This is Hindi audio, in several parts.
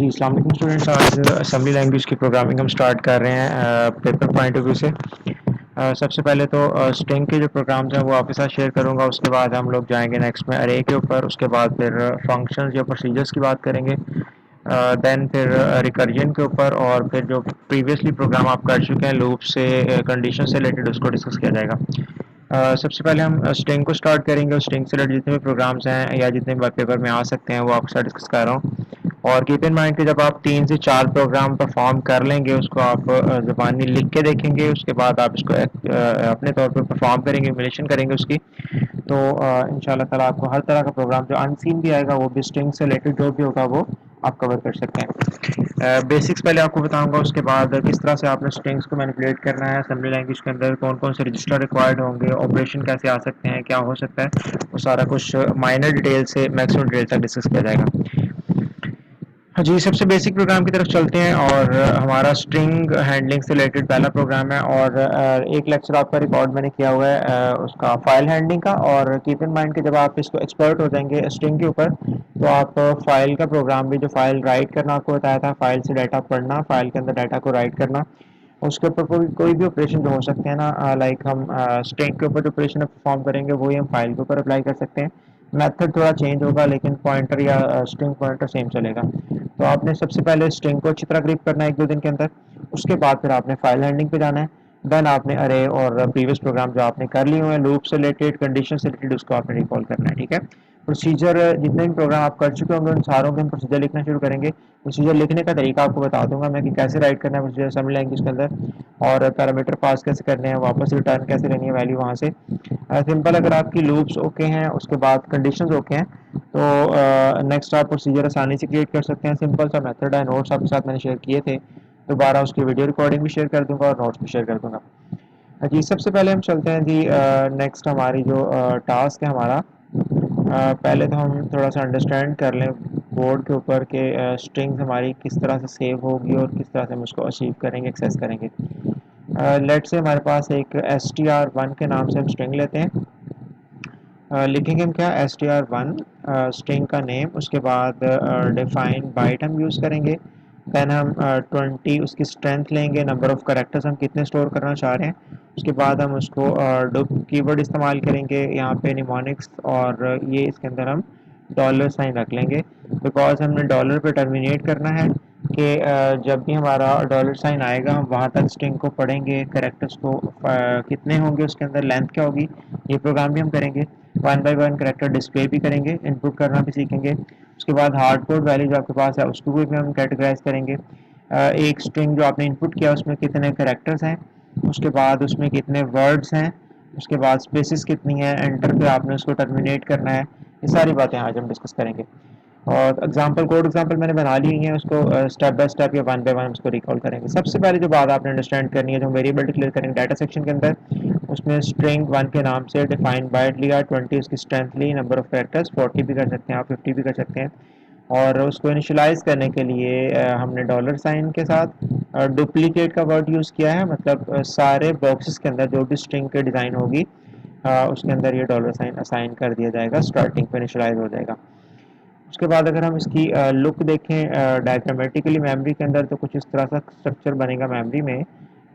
जी, अस्सलाम वालेकुम स्टूडेंट्स। आज असेंबली लैंग्वेज की प्रोग्रामिंग हम स्टार्ट कर रहे हैं पेपर पॉइंट ऑफ व्यू से। सबसे पहले तो स्ट्रिंग के जो प्रोग्राम्स हैं वो आपके साथ शेयर करूंगा। उसके बाद हम लोग जाएंगे नेक्स्ट में अरे के ऊपर। उसके बाद फिर फंक्शंस या प्रोसीजर्स की बात करेंगे। देन फिर रिकर्जन के ऊपर, और फिर जो प्रीवियसली प्रोग्राम आप कर चुके हैं लूप से, कंडीशन से रिलेटेड, उसको डिस्कस किया जाएगा। सबसे पहले हम स्ट्रिंग को स्टार्ट करेंगे। स्ट्रिंग से रिलेटेड जितने भी प्रोग्राम्स हैं या जितने भी पेपर में आ सकते हैं वो आपके साथ डिस्कस कर रहा हूँ। और कीप इन माइंड कि जब आप 3 से 4 प्रोग्राम परफॉर्म कर लेंगे, उसको आप ज़बानी लिख के देखेंगे, उसके बाद आप इसको अपने तौर पर परफॉर्म करेंगे, इमुलेशन करेंगे उसकी। तो इंशाल्लाह ताला आपको हर तरह का प्रोग्राम जो अनसीन भी आएगा वो भी स्ट्रिंग से रिलेटेड जो भी होगा वो आप कवर कर सकते हैं। बेसिक्स पहले आपको बताऊंगा, उसके बाद किस तरह से आपने स्ट्रिंग्स को मैनिपुलेट करना है असेंबली लैंग्वेज के अंदर, कौन कौन से रजिस्टर रिक्वायर्ड होंगे, ऑपरेशन कैसे आ सकते हैं, क्या हो सकता है, वो सारा कुछ माइनर डिटेल से मैक्सिमम डिटेल तक डिस्कस किया जाएगा। हाँ जी, सबसे बेसिक प्रोग्राम की तरफ चलते हैं। और हमारा स्ट्रिंग हैंडलिंग से रिलेटेड पहला प्रोग्राम है। और एक लेक्चर आपका रिकॉर्ड मैंने किया हुआ है उसका फाइल हैंडलिंग का। और कीप इन माइंड कि जब आप इसको एक्सपर्ट हो जाएंगे स्ट्रिंग के ऊपर, तो आप फाइल का प्रोग्राम भी, जो फाइल राइट करना आपको बताया था, फाइल से डाटा पढ़ना, फाइल के अंदर डाटा को राइट करना, उसके ऊपर कोई कोई भी ऑपरेशन जो हो सकते हैं ना, लाइक हम स्ट्रिंग के ऊपर जो ऑपरेशन परफॉर्म करेंगे वही हम फाइल के ऊपर अप्लाई कर सकते हैं। मेथड थोड़ा चेंज होगा लेकिन पॉइंटर या स्ट्रिंग पॉइंटर सेम चलेगा। तो आपने सबसे पहले स्ट्रिंग को अच्छी तरह ग्रिप करना है 1-2 दिन के अंदर। उसके बाद फिर आपने फाइल हैंडलिंग पे जाना है। देन आपने अरे और प्रीवियस प्रोग्राम जो आपने कर लिए हुए हैं लूप से रिलेटेड, कंडीशन से रिलेटेड, उसको आपने रिकॉल करना है। ठीक है। प्रोसीजर जितने भी प्रोग्राम आप कर चुके होंगे उन सारों के हम प्रोसीजर लिखना शुरू करेंगे। प्रोसीजर लिखने का तरीका आपको बता दूंगा मैं कि कैसे राइट करना है प्रोसीजर असेंबली लैंग्वेज के अंदर, और पैरामीटर पास कैसे करने हैं, वापस रिटर्न कैसे करनी है वैल्यू वहाँ से। सिंपल, अगर आपकी लूप्स ओके हैं, उसके बाद कंडीशंस ओके हैं, तो नेक्स्ट आप प्रोसीजर आसानी से क्रिएट कर सकते हैं। सिंपल सा मेथड है, नोट्स आपके साथ मैंने शेयर किए थे, दोबारा उसकी वीडियो रिकॉर्डिंग भी शेयर कर दूंगा और नोट्स भी शेयर कर दूंगा। जी, सबसे पहले हम चलते हैं जी। नेक्स्ट हमारी जो टास्क है हमारा, पहले तो हम थोड़ा सा अंडरस्टैंड कर लें बोर्ड के ऊपर के स्ट्रिंग्स हमारी किस तरह से सेव होगी और किस तरह से हम उसको अचीव करेंगे, एक्सेस करेंगे। लेट से हमारे पास एक str1 के नाम से हम स्ट्रिंग लेते हैं। लिखेंगे हम क्या, str1 स्ट्रिंग का नेम, उसके बाद डिफाइन बाइट हम यूज़ करेंगे। देन हम 20 उसकी स्ट्रेंथ लेंगे, नंबर ऑफ करेक्टर्स हम कितने स्टोर करना चाह रहे हैं। उसके बाद हम उसको डुप कीवर्ड इस्तेमाल करेंगे यहाँ पे निमोनिक्स, और ये इसके अंदर हम डॉलर साइन रख लेंगे, बिकॉज हमने डॉलर पे टर्मिनेट करना है कि जब भी हमारा डॉलर साइन आएगा हम वहाँ तक स्ट्रिंग को पढ़ेंगे, करेक्टर्स को कितने होंगे, उसके अंदर लेंथ क्या होगी, ये प्रोग्राम भी हम करेंगे। 1 बाय 1 करेक्टर डिस्प्ले भी करेंगे, इनपुट करना भी सीखेंगे। उसके बाद हार्ड कोड वैल्यू जो आपके पास है उसको भी हम कैटेगराइज करेंगे। एक स्ट्रिंग जो आपने इनपुट किया उसमें कितने करेक्टर्स हैं, उसके बाद उसमें कितने वर्ड्स हैं, उसके बाद स्पेसिस कितनी है, एंटर पे आपने उसको टर्मिनेट करना है। ये सारी बातें आज हम डिस्कस करेंगे। और एग्जाम्पल, कोड एग्जाम्पल मैंने बना ली है, उसको स्टेप बाय स्टेप या 1 बाय 1 उसको रिकॉल करेंगे। सबसे पहले जो बात आपने अंडरस्टैंड करनी है, जो वेरिएबल डिक्लेयर करेंगे डाटा सेक्शन के अंदर, उसमें स्ट्रिंग 1 के नाम से डिफाइन बाइट लिया, 20 उसकी स्ट्रेंथ ली, नंबर ऑफ कैरेक्टर्स 40 भी कर सकते हैं आप, 50 भी कर सकते हैं। और उसको इनिशियलाइज करने के लिए हमने डॉलर साइन के साथ डुप्लीकेट का वर्ड यूज़ किया है, मतलब सारे बॉक्सेस के अंदर जो भी स्ट्रिंग की डिज़ाइन होगी उसके अंदर ये डॉलर साइन असाइन कर दिया जाएगा, स्टार्टिंग पे इनिशियलाइज हो जाएगा। उसके बाद अगर हम इसकी लुक देखें डायग्रामेटिकली मेमोरी के अंदर, तो कुछ इस तरह सा स्ट्रक्चर बनेगा मेमोरी में।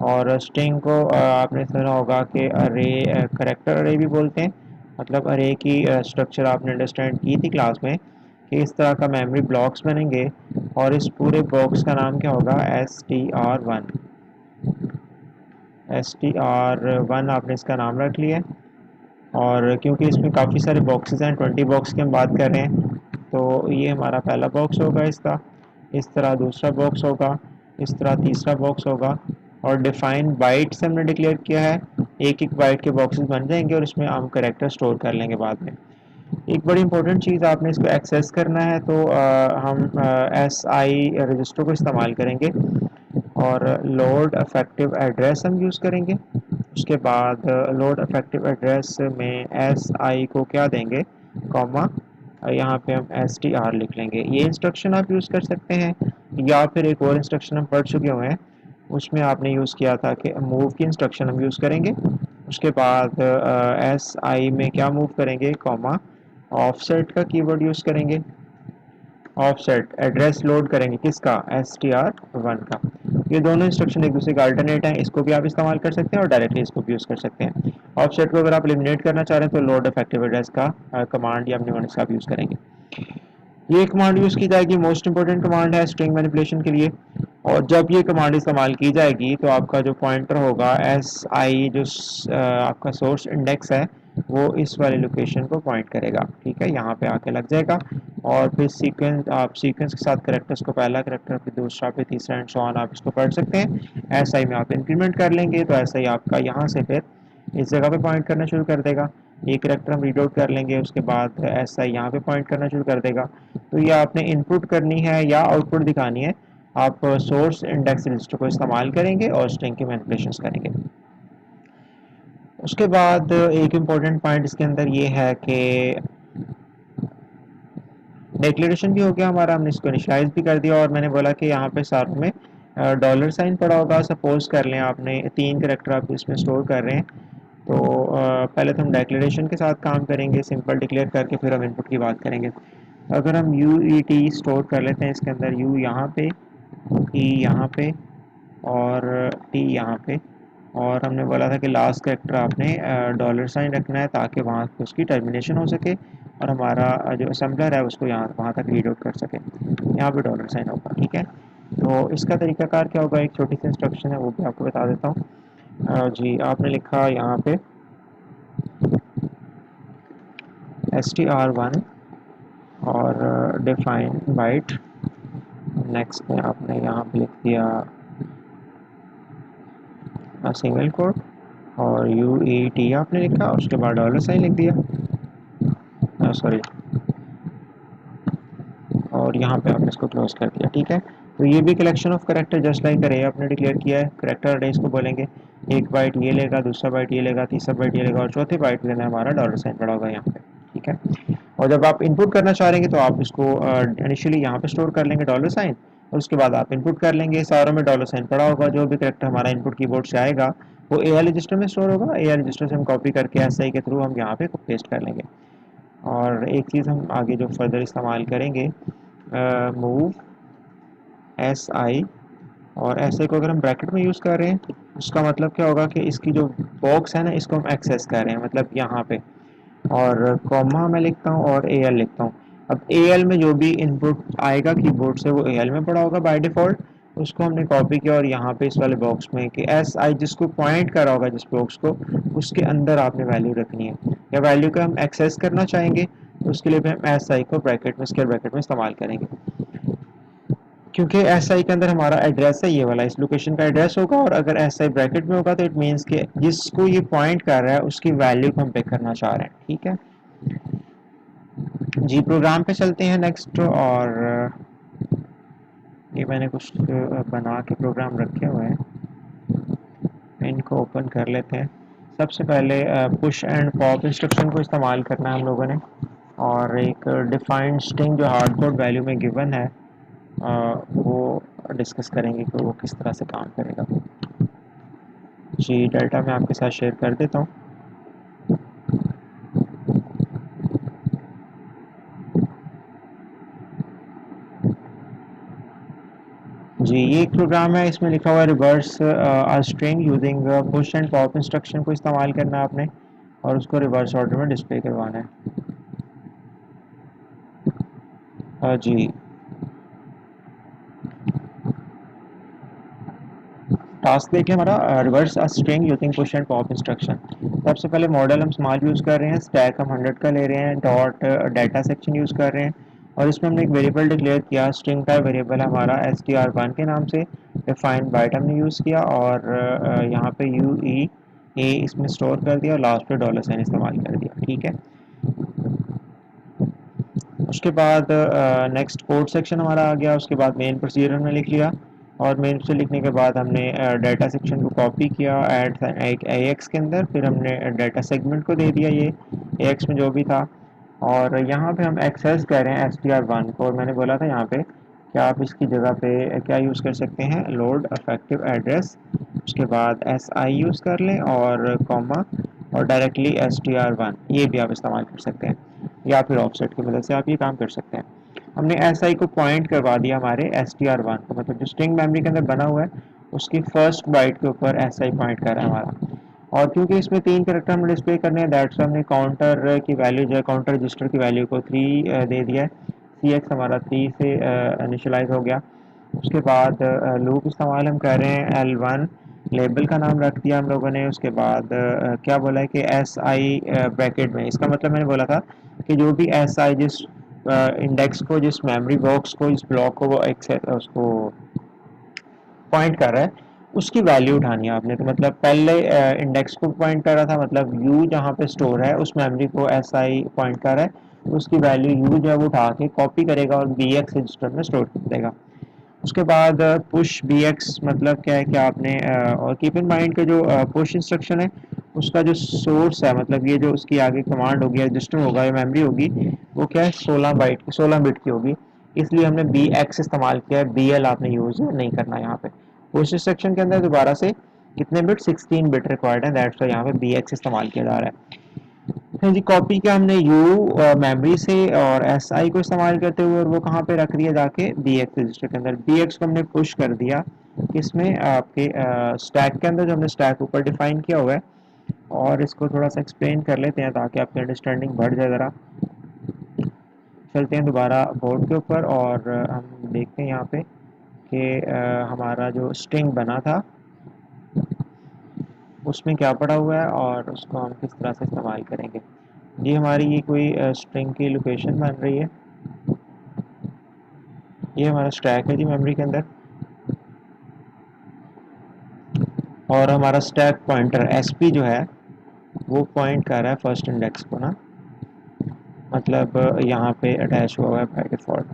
और स्ट्रिंग को आपने सुना होगा कि अरे, करेक्टर अरे भी बोलते हैं, मतलब अरे की स्ट्रक्चर आपने अंडरस्टैंड की थी क्लास में कि इस तरह का मेमोरी ब्लॉक्स बनेंगे। और इस पूरे बॉक्स का नाम क्या होगा, str1। str1 आपने इसका नाम रख लिया। और क्योंकि इसमें काफ़ी सारे बॉक्सेस हैं, 20 बॉक्स की हम बात कर रहे हैं, तो ये हमारा पहला बॉक्स होगा इसका, इस तरह दूसरा बॉक्स होगा, इस तरह तीसरा बॉक्स होगा। और डिफाइन बाइट्स हमने डिक्लेयर किया है, एक एक बाइट के बॉक्सेस बन जाएंगे और इसमें हम करेक्टर स्टोर कर लेंगे बाद में। एक बड़ी इंपॉर्टेंट चीज़, आपने इसको एक्सेस करना है तो हम एस आई रजिस्टर को इस्तेमाल करेंगे, और लोड अफेक्टिव एड्रेस हम यूज़ करेंगे। उसके बाद लोड अफेक्टिव एड्रेस में एस आई को क्या देंगे, कॉमा, यहाँ पे हम एस टी आर लिख लेंगे। ये इंस्ट्रक्शन आप यूज़ कर सकते हैं, या फिर एक और इंस्ट्रक्शन हम पढ़ चुके हुए हैं, उसमें आपने यूज़ किया था कि मूव की इंस्ट्रक्शन हम यूज़ करेंगे। उसके बाद एस आई में क्या मूव करेंगे, कॉमा, ऑफसेट का कीवर्ड यूज़ करेंगे। ऑफसेट एड्रेस लोड करेंगे किसका, str1 का। ये दोनों इंस्ट्रक्शन एक दूसरे के अल्टरनेट हैं, इसको भी आप इस्तेमाल कर सकते हैं और डायरेक्टली इसको भी यूज़ कर सकते हैं। ऑफसेट को अगर आप एलिमिनेट करना चाह रहे हैं तो लोड इफेक्टिव एड्रेस का कमांड या म्यूनिक्स का आप यूज़ करेंगे। ये कमांड यूज़ की जाएगी, मोस्ट इंपॉर्टेंट कमांड है स्ट्रिंग मैनिपुलेशन के लिए। और जब ये कमांड इस्तेमाल की जाएगी तो आपका जो पॉइंटर होगा एस आई जो आपका सोर्स इंडेक्स है वो इस वाले लोकेशन को पॉइंट करेगा, ठीक है, यहाँ पे आके लग जाएगा। और फिर सीक्वेंस, आप सीक्वेंस के साथ करेक्टर्स को पहला करेक्टर फिर दूसरा फिर तीसरा एंड सो ऑन आप इसको पढ़ सकते हैं। एस आई में आप इंक्रीमेंट कर लेंगे तो ऐसा ही आपका यहाँ से फिर इस जगह पे पॉइंट करना शुरू कर देगा। ये करेक्टर हम रीड आउट कर लेंगे, उसके बाद एस आई यहाँ पे पॉइंट करना शुरू कर देगा। तो ये आपने इनपुट करनी है या आउटपुट दिखानी है, आप सोर्स इंडेक्स रजिस्टर को इस्तेमाल करेंगे और स्ट्रिंग के मैनिपुलेशंस करेंगे। उसके बाद एक इम्पॉर्टेंट पॉइंट इसके अंदर ये है कि डिक्लेरेशन भी हो गया हमारा, हमने इसको इनिशियलाइज भी कर दिया। और मैंने बोला कि यहाँ पे सारों में डॉलर साइन पड़ा होगा। सपोज कर लें आपने 3 करेक्टर आप इसमें स्टोर कर रहे हैं, तो पहले तो हम डिक्लेरेशन के साथ काम करेंगे, सिंपल डिक्लेयर करके फिर हम इनपुट की बात करेंगे। अगर हम यू ई टी स्टोर कर लेते हैं इसके अंदर, यू यहाँ पे, ई यहाँ पे और टी यहाँ पे, और हमने बोला था कि लास्ट कैरेक्टर आपने डॉलर साइन रखना है ताकि वहाँ पे उसकी टर्मिनेशन हो सके और हमारा जो असेंबलर है उसको यहाँ वहाँ तक रीड आउट कर सके। यहाँ पे डॉलर साइन होगा, ठीक है। तो इसका तरीकाकार क्या होगा, एक छोटी सी इंस्ट्रक्शन है वो भी आपको बता देता हूँ। जी आपने लिखा यहाँ पे str1 और डिफाइन बाइट, नेक्स्ट में आपने यहाँ पे लिख दिया सिंगल कोड और यू ई टी आपने लिखा, उसके बाद डॉलर साइन लिख दिया, सॉरी, और यहाँ पे आपने इसको क्लोज कर दिया, ठीक है। तो ये भी collection of character just like अरे आपने डिक्लेयर किया है। करेक्टर अरे इसको बोलेंगे, एक बाइट ये लेगा, दूसरा बाइट ये लेगा, तीसरा बाइट ये लेगा और चौथे बाइट लेना हमारा डॉलर साइन पड़ा होगा यहाँ पे, ठीक है। और जब आप इनपुट करना चाह रहे हैं तो आप इसको इनिशियली यहाँ पे स्टोर कर लेंगे डॉलर साइन, और उसके बाद आप इनपुट कर लेंगे, सारों में डॉलर साइन पड़ा होगा। जो भी करेक्टर हमारा इनपुट कीबोर्ड से आएगा वो ए आर रजिस्टर में स्टोर होगा, ए आर रजिस्टर से हम कॉपी करके एस आई के थ्रू हम यहाँ पे पेस्ट कर लेंगे। और एक चीज़ हम आगे जो फर्दर इस्तेमाल करेंगे, मूव एस आई, और एस आई को अगर हम ब्रैकेट में यूज़ कर रहे हैं उसका मतलब क्या होगा कि इसकी जो बॉक्स है ना इसको हम एक्सेस कर रहे हैं, मतलब यहाँ पे, और कॉमा मैं लिखता हूँ और ए एल लिखता हूँ। अब ए एल में जो भी इनपुट आएगा कीबोर्ड से वो ए एल में पड़ा होगा बाय डिफ़ॉल्ट, उसको हमने कॉपी किया और यहाँ पे इस वाले बॉक्स में कि एस आई जिसको पॉइंट करा होगा जिस बॉक्स को, उसके अंदर आपने वैल्यू रखनी है। या वैल्यू को हम एक्सेस करना चाहेंगे तो उसके लिए भी हम एस आई को ब्रैकेट में, स्क्वायर ब्रैकेट में इस्तेमाल करेंगे, क्योंकि एस आई के अंदर हमारा एड्रेस है ये वाला, इस लोकेशन का एड्रेस होगा। और अगर एस आई ब्रैकेट में होगा तो इट मीन्स कि जिसको ये पॉइंट कर रहा है उसकी वैल्यू को हम पिक करना चाह रहे हैं, ठीक है जी। प्रोग्राम पे चलते हैं नेक्स्ट, और ये मैंने कुछ बना के प्रोग्राम रखे हुए हैं, इनको ओपन कर लेते हैं। सबसे पहले पुश एंड पॉप इंस्ट्रक्शन को इस्तेमाल करना है हम लोगों ने, और एक डिफाइंड स्ट्रिंग जो हार्ड कोड वैल्यू में गिवन है वो डिस्कस करेंगे कि वो किस तरह से काम करेगा। जी डेल्टा मैं आपके साथ शेयर कर देता हूँ। जी ये एक प्रोग्राम है, इसमें लिखा हुआ है reverse string using push and pop instruction को इस्तेमाल करना है आपने, और उसको रिवर्स ऑर्डर में डिस्प्ले करवाना है। जी टास्क देखिए हमारा, reverse string using push and pop instruction. सबसे पहले मॉडल हम स्मॉल यूज़ कर रहे हैं, स्टैक हम 100 का ले रहे हैं, डॉट डाटा सेक्शन यूज़ कर रहे हैं, और इसमें हमने एक वेरिएबल डिक्लेयर किया, स्ट्रिंग का वेरिएबल हमारा str1 के नाम से, डिफाइन बाइट हमने यूज़ किया, और यहाँ पे यू ई ए इसमें स्टोर कर दिया और लास्ट पे डॉलर साइन इस्तेमाल कर दिया, ठीक है। उसके बाद नेक्स्ट कोड सेक्शन हमारा आ गया, उसके बाद मेन प्रोसीजर हमने लिख लिया, और मेन प्रोसीजर लिखने के बाद हमने डाटा सेक्शन को कॉपी किया एट एक AX के अंदर, फिर हमने डाटा सेगमेंट को दे दिया ये AX में जो भी था, और यहाँ पे हम एक्सेस कर रहे हैं str1 को, और मैंने बोला था यहाँ पे कि आप इसकी जगह पे क्या यूज़ कर सकते हैं, लोड इफेक्टिव एड्रेस, उसके बाद एस आई यूज़ कर लें और कॉमा और डायरेक्टली str1 ये भी आप इस्तेमाल कर सकते हैं, या फिर ऑफसेट की मदद से आप ये काम कर सकते हैं। हमने एस आई को पॉइंट करवा दिया हमारे एस टी आर वन को, मतलब जो स्ट्रिंग मेमोरी के अंदर बना हुआ है उसकी फर्स्ट बाइट के ऊपर एस आई पॉइंट कर रहा है हमारा। और क्योंकि इसमें 3 करैक्टर हमें डिस्प्ले करने हैं, दैट्स हमने काउंटर की वैल्यू जो है, काउंटर रजिस्टर की वैल्यू को 3 दे दिया है। सी एक्स हमारा 3 से इनिशलाइज हो गया। उसके बाद लूप इस्तेमाल हम कर रहे हैं एल वन, लेबल का नाम रख दिया हम लोगों ने। उसके बाद क्या बोला है कि एस आई ब्रैकेट में, इसका मतलब मैंने बोला था कि जो भी एस आई जिस इंडेक्स को, जिस मेमोरी बॉक्स को, इस ब्लॉक को वो एक्सेस उसको पॉइंट कर रहा है, उसकी वैल्यू उठानी है आपने। तो मतलब पहले इंडेक्स को पॉइंट कर रहा था, मतलब यू जहाँ पे स्टोर है उस मेमोरी को एस आई पॉइंट कर रहा है, तो उसकी वैल्यू यू जो है वो उठा के कॉपी करेगा और बी एक्स रजिस्टर में स्टोर कर देगा। उसके बाद पुश बी एक्स मतलब क्या है कि आपने और कीप इन माइंड के जो पुश इंस्ट्रक्शन है उसका जो सोर्स है, मतलब ये जो उसकी आगे कमांड होगी, रजिस्टर होगा या मेमोरी होगी, वो क्या है 16 बिट की होगी। इसलिए हमने बी एक्स इस्तेमाल किया है, बी एल आपने यूज नहीं करना यहाँ पे। पुश इंस्ट्रक्शन के अंदर दोबारा से कितने बिट, 16 बिट रिक्वायर्ड है, दैट्स वाई यहाँ पे बी एक्स इस्तेमाल किया जा रहा है। हाँ जी, कॉपी किया हमने यू मेमोरी से और एस आई को इस्तेमाल करते हुए, और वो कहाँ पे रख दिया जाके बी एक्स रजिस्टर के अंदर। बी एक्स को हमने पुश कर दिया किसमें, आपके स्टैक के अंदर, जो हमने स्टैक ऊपर डिफाइन किया हुआ है। और इसको थोड़ा सा एक्सप्लेन कर लेते हैं ताकि आपकी अंडरस्टैंडिंग बढ़ जाए ज़रा। चलते हैं दोबारा बोर्ड के ऊपर और हम देखते हैं यहाँ पे कि हमारा जो स्ट्रिंग बना था उसमें क्या पड़ा हुआ है और उसको हम किस तरह से इस्तेमाल करेंगे। जी, हमारी ये कोई स्ट्रिंग की लोकेशन बन रही है। ये हमारा स्टैक है जी मेमोरी के अंदर, और हमारा स्टैक पॉइंटर एस पी जो है वो पॉइंट कर रहा है फर्स्ट इंडेक्स को ना, मतलब यहाँ पे अटैच हुआ है बाय डिफॉल्ट।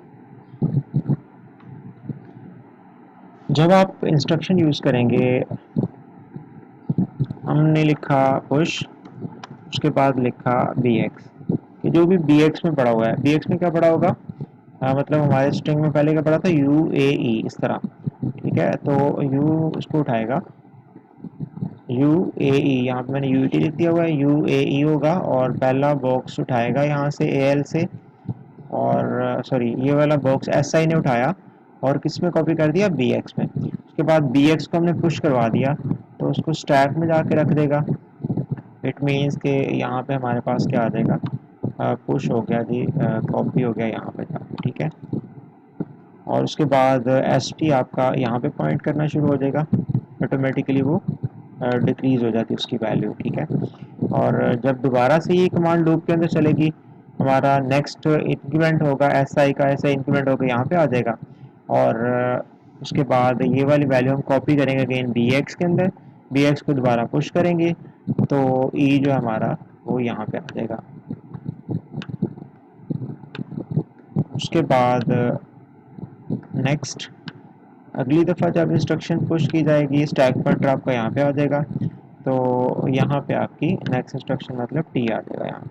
जब आप इंस्ट्रक्शन यूज़ करेंगे, हमने लिखा पुश, उसके बाद लिखा बी एक्स, कि जो भी बी एक्स में पड़ा हुआ है, बी एक्स में क्या पड़ा होगा, मतलब हमारे स्ट्रिंग में पहले क्या पड़ा था, यू ए ई इस तरह। ठीक है, तो यू उसको उठाएगा, यू ए ई, यहाँ पे मैंने यू टी लिख दिया हुआ है, यू ए ई होगा और पहला बॉक्स उठाएगा यहाँ से ए एल से, और सॉरी ये वाला बॉक्स एस आई ने उठाया और किस में कॉपी कर दिया, बी एक्स में। उसके बाद बी एक्स को हमने पुश करवा दिया तो उसको स्टैक में जाके रख देगा। इट मीन्स कि यहाँ पे हमारे पास क्या आ जाएगा, पुश हो गया जी, कॉपी हो गया यहाँ पे जाके। ठीक है, और उसके बाद एस टी आपका यहाँ पे पॉइंट करना शुरू हो जाएगा, ऑटोमेटिकली वो डिक्रीज हो जाती है उसकी वैल्यू। ठीक है, और जब दोबारा से ये कमांड लूप के अंदर चलेगी, हमारा नेक्स्ट इंक्रीमेंट होगा एस आई का, ऐसा इंक्रीमेंट होकर यहाँ पे आ जाएगा, और उसके बाद ये वाली वैल्यू हम कॉपी करेंगे अगेन बी एक्स के अंदर, बी एक्स को दोबारा पुश करेंगे तो ई जो हमारा वो यहाँ पे आ जाएगा। उसके बाद नेक्स्ट अगली दफ़ा जब इंस्ट्रक्शन पुश की जाएगी, स्टैक पॉइंटर आपका यहाँ पे आ जाएगा, तो यहाँ पे आपकी नेक्स्ट इंस्ट्रक्शन मतलब टी आ जाएगा यहाँ,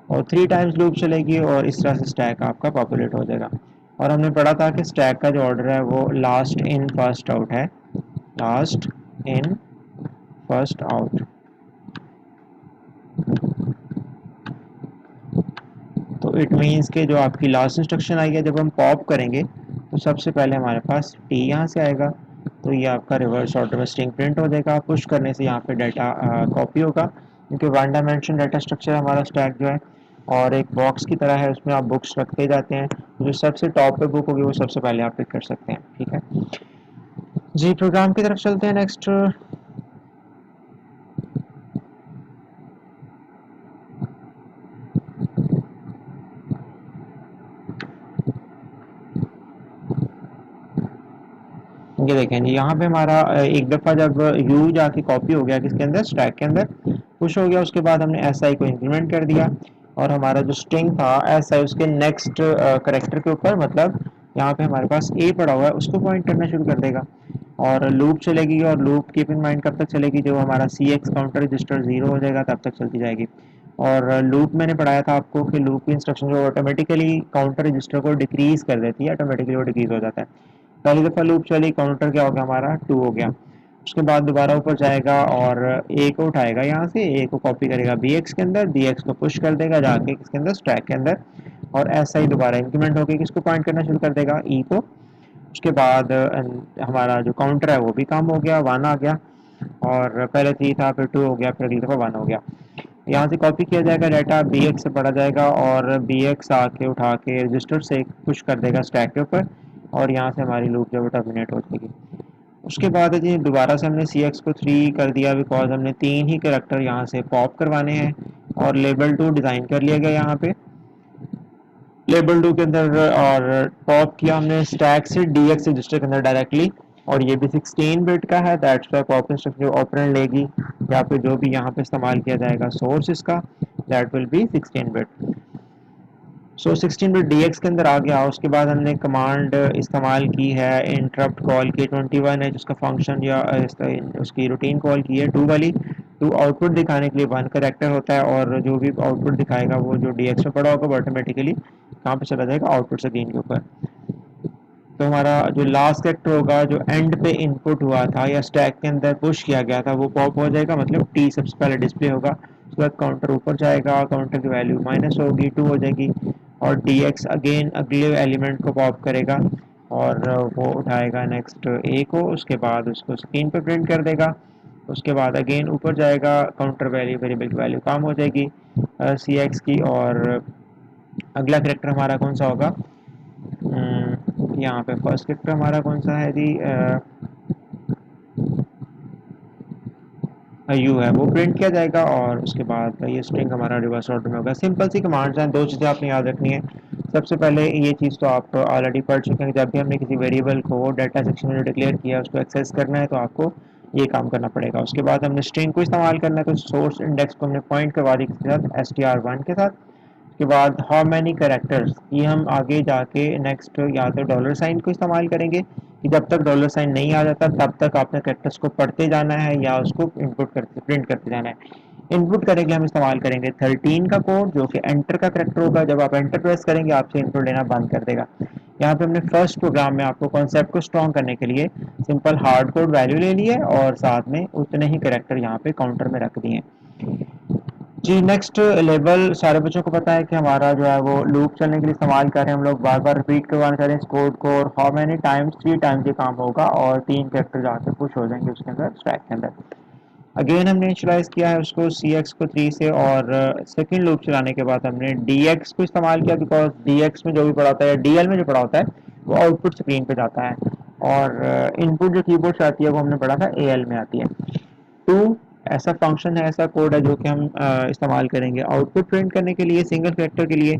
और 3 टाइम्स लूप चलेगी और इस तरह से स्टैक आपका पॉपुलेट हो जाएगा। और हमने पढ़ा था कि स्टैक का जो ऑर्डर है वो लास्ट इन फर्स्ट आउट है, लास्ट इन फर्स्ट आउट। तो इट मीन्स के जो आपकी लास्ट इंस्ट्रक्शन आई है, जब हम पॉप करेंगे तो सबसे पहले हमारे पास टी यहाँ से आएगा, तो ये आपका रिवर्स ऑर्डर में स्ट्रिंग प्रिंट हो जाएगा। पुश करने से यहाँ पे डाटा कॉपी होगा, क्योंकि वन डायमेंशन डाटा स्ट्रक्चर हमारा स्टैक जो है, और एक बॉक्स की तरह है, उसमें आप बुक्स रखते जाते हैं, जो सबसे टॉप पे बुक होगी वो सबसे पहले आप पिक कर सकते हैं। ठीक है जी, प्रोग्राम की तरफ चलते हैं नेक्स्ट। ये देखें जी, यहाँ पे हमारा एक दफ़ा जब यू जाके कॉपी हो गया किसके अंदर, स्टैक के अंदर पुश हो गया, उसके बाद हमने एस आई को इंक्रीमेंट कर दिया, और हमारा जो स्ट्रिंग था एस आई उसके नेक्स्ट करेक्टर के ऊपर, मतलब यहाँ पे हमारे पास ए पड़ा हुआ है, उसको पॉइंट करना शुरू कर देगा। और लूप चलेगी, और लूप कीप इन माइंड कब तक चलेगी, जो हमारा सी एक्स काउंटर रजिस्टर 0 हो जाएगा तब तक चलती जाएगी। और लूप मैंने पढ़ाया था आपको कि लूप की इंस्ट्रक्शन जो ऑटोमेटिकली काउंटर रजिस्टर को डिक्रीज कर देती है, ऑटोमेटिकली वो डिक्रीज हो जाता है। पहली दफ़ा लूप चली, काउंटर क्या हो गया हमारा 2 हो गया। उसके बाद दोबारा ऊपर जाएगा और ए को उठाएगा, यहाँ से ए को कॉपी करेगा बी एक्स के अंदर, बी एक्स को पुश कर देगा जाके किसके अंदर, स्टैक के अंदर। और ऐसा ही दोबारा इंक्रीमेंट होकर किसको पॉइंट करना शुरू कर देगा, ई को। उसके बाद हमारा जो काउंटर है वो भी कम हो गया, 1 आ गया, और पहले 3 था, फिर 2 हो गया, फिर अगली दफ़ा 1 हो गया। यहाँ से कॉपी किया जाएगा डाटा, बी एक्स से पढ़ा जाएगा और बी एक्स आके उठा के रजिस्टर से पुश कर देगा स्टैक के ऊपर, और यहाँ से हमारी लूप जो है वो टर्मिनेट हो जाएगी। उसके बाद है जी दोबारा से हमने सी एक्स को 3 कर दिया, बिकॉज हमने 3 ही कैरेक्टर यहाँ से पॉप करवाने हैं, और लेबल 2 डिज़ाइन कर लिया गया यहाँ पे लेबल 2 के अंदर, और पॉप किया हमने स्टैक से डी एक्स रजिस्टर के अंदर डायरेक्टली, और ये भी 16 बिट का है, दैट्स वाई पॉप इंस्ट्रक्शन जो ऑपरेंड लेगी या फिर जो भी यहाँ पे इस्तेमाल किया जाएगा सोर्स इसका, that will be 16 bit. So 16 bit D x के अंदर आ गया। उसके बाद हमने कमांड इस्तेमाल की है इंटरप्ट कॉल की, 21 है जिसका फंक्शन या उसकी रूटीन कॉल की है 2 वाली। 2 आउटपुट दिखाने के लिए 1 करेक्टर होता है, और जो भी आउटपुट दिखाएगा वो जो डी एक्स में पड़ा होगा वो ऑटोमेटिकली कहाँ पे चला जाएगा, आउटपुट स्क्रीन के ऊपर। तो हमारा जो लास्ट करेक्टर होगा जो एंड पे इनपुट हुआ था या स्टैक के अंदर पुश किया गया था वो पॉप हो जाएगा, मतलब टी सबसे पहले डिस्प्ले होगा। उसके बाद काउंटर ऊपर जाएगा, काउंटर की वैल्यू माइनस होगी, 2 हो जाएगी, और डी एक्स अगेन अगले एलिमेंट को पॉप करेगा और वो उठाएगा नेक्स्ट ए को, उसके बाद उसको स्क्रीन पे प्रिंट कर देगा। उसके बाद अगेन ऊपर जाएगा, काउंटर वैल्यू वेरिएबल की वैल्यू कम हो जाएगी सी एक्स की, और अगला करेक्टर हमारा कौन सा होगा, यहाँ पे फर्स्ट करेक्टर हमारा कौन सा है जी, यू है, वो प्रिंट किया जाएगा, और उसके बाद ये स्ट्रिंग हमारा रिवर्स ऑर्डर में होगा। सिंपल सी कमांड्स हैं, 2 चीज़ें आपने याद रखनी है। सबसे पहले ये चीज़ तो आप ऑलरेडी पढ़ चुके हैं, जब भी हमने किसी वेरिएबल को डाटा सेक्शन में डिक्लेयर किया उसको एक्सेस करना है तो आपको ये काम करना पड़ेगा। उसके बाद हमने स्ट्रिंग को इस्तेमाल करना है, तो सोर्स इंडेक्स को हमने पॉइंट करवा दी किसके साथ, str1 के साथ। उसके बाद हाउ मैनी कैरेक्टर्स, ये हम आगे जाके नेक्स्ट या तो डॉलर साइन को इस्तेमाल करेंगे कि जब तक डॉलर साइन नहीं आ जाता तब तक आपने कैरेक्टर्स को पढ़ते जाना है या उसको इनपुट करते प्रिंट करते जाना है। इनपुट करेंगे हम इस्तेमाल करेंगे 13 का कोड जो कि एंटर का कैरेक्टर होगा, जब आप एंटर प्रेस करेंगे आपसे इनपुट लेना बंद कर देगा। यहाँ पे हमने फर्स्ट प्रोग्राम में आपको कॉन्सेप्ट को स्ट्रॉन्ग करने के लिए सिंपल हार्ड कोड वैल्यू ले ली है और साथ में उतने ही कैरेक्टर यहाँ पे काउंटर में रख दिए। जी नेक्स्ट लेवल सारे बच्चों को पता है कि हमारा जो है वो लूप चलने के लिए इस्तेमाल कर रहे हैं हम लोग, बार बार रिपीट करवाना चाह रहे हैं इस कोड को, और हाउ मैनी टाइम्स, 3 टाइम्स ये काम होगा और 3 कैरेक्टर जाके पुश हो जाएंगे उसके अंदर स्टैक के अंदर। अगेन हमने इनिशियलाइज किया है उसको सी एक्स को 3 से, और सेकेंड लूप चलाने के बाद हमने डी एक्स को इस्तेमाल किया, बिकॉज डी एक्स में जो भी पड़ा होता है या डी एल में जो पड़ा होता है वो आउटपुट स्क्रीन पे जाता है, और इनपुट जो कीबोर्ड से आती है वो हमने पढ़ा था ए एल में आती है। 2 ऐसा फंक्शन है, ऐसा कोड है जो कि हम इस्तेमाल करेंगे आउटपुट प्रिंट करने के लिए सिंगल फैक्टर के लिए,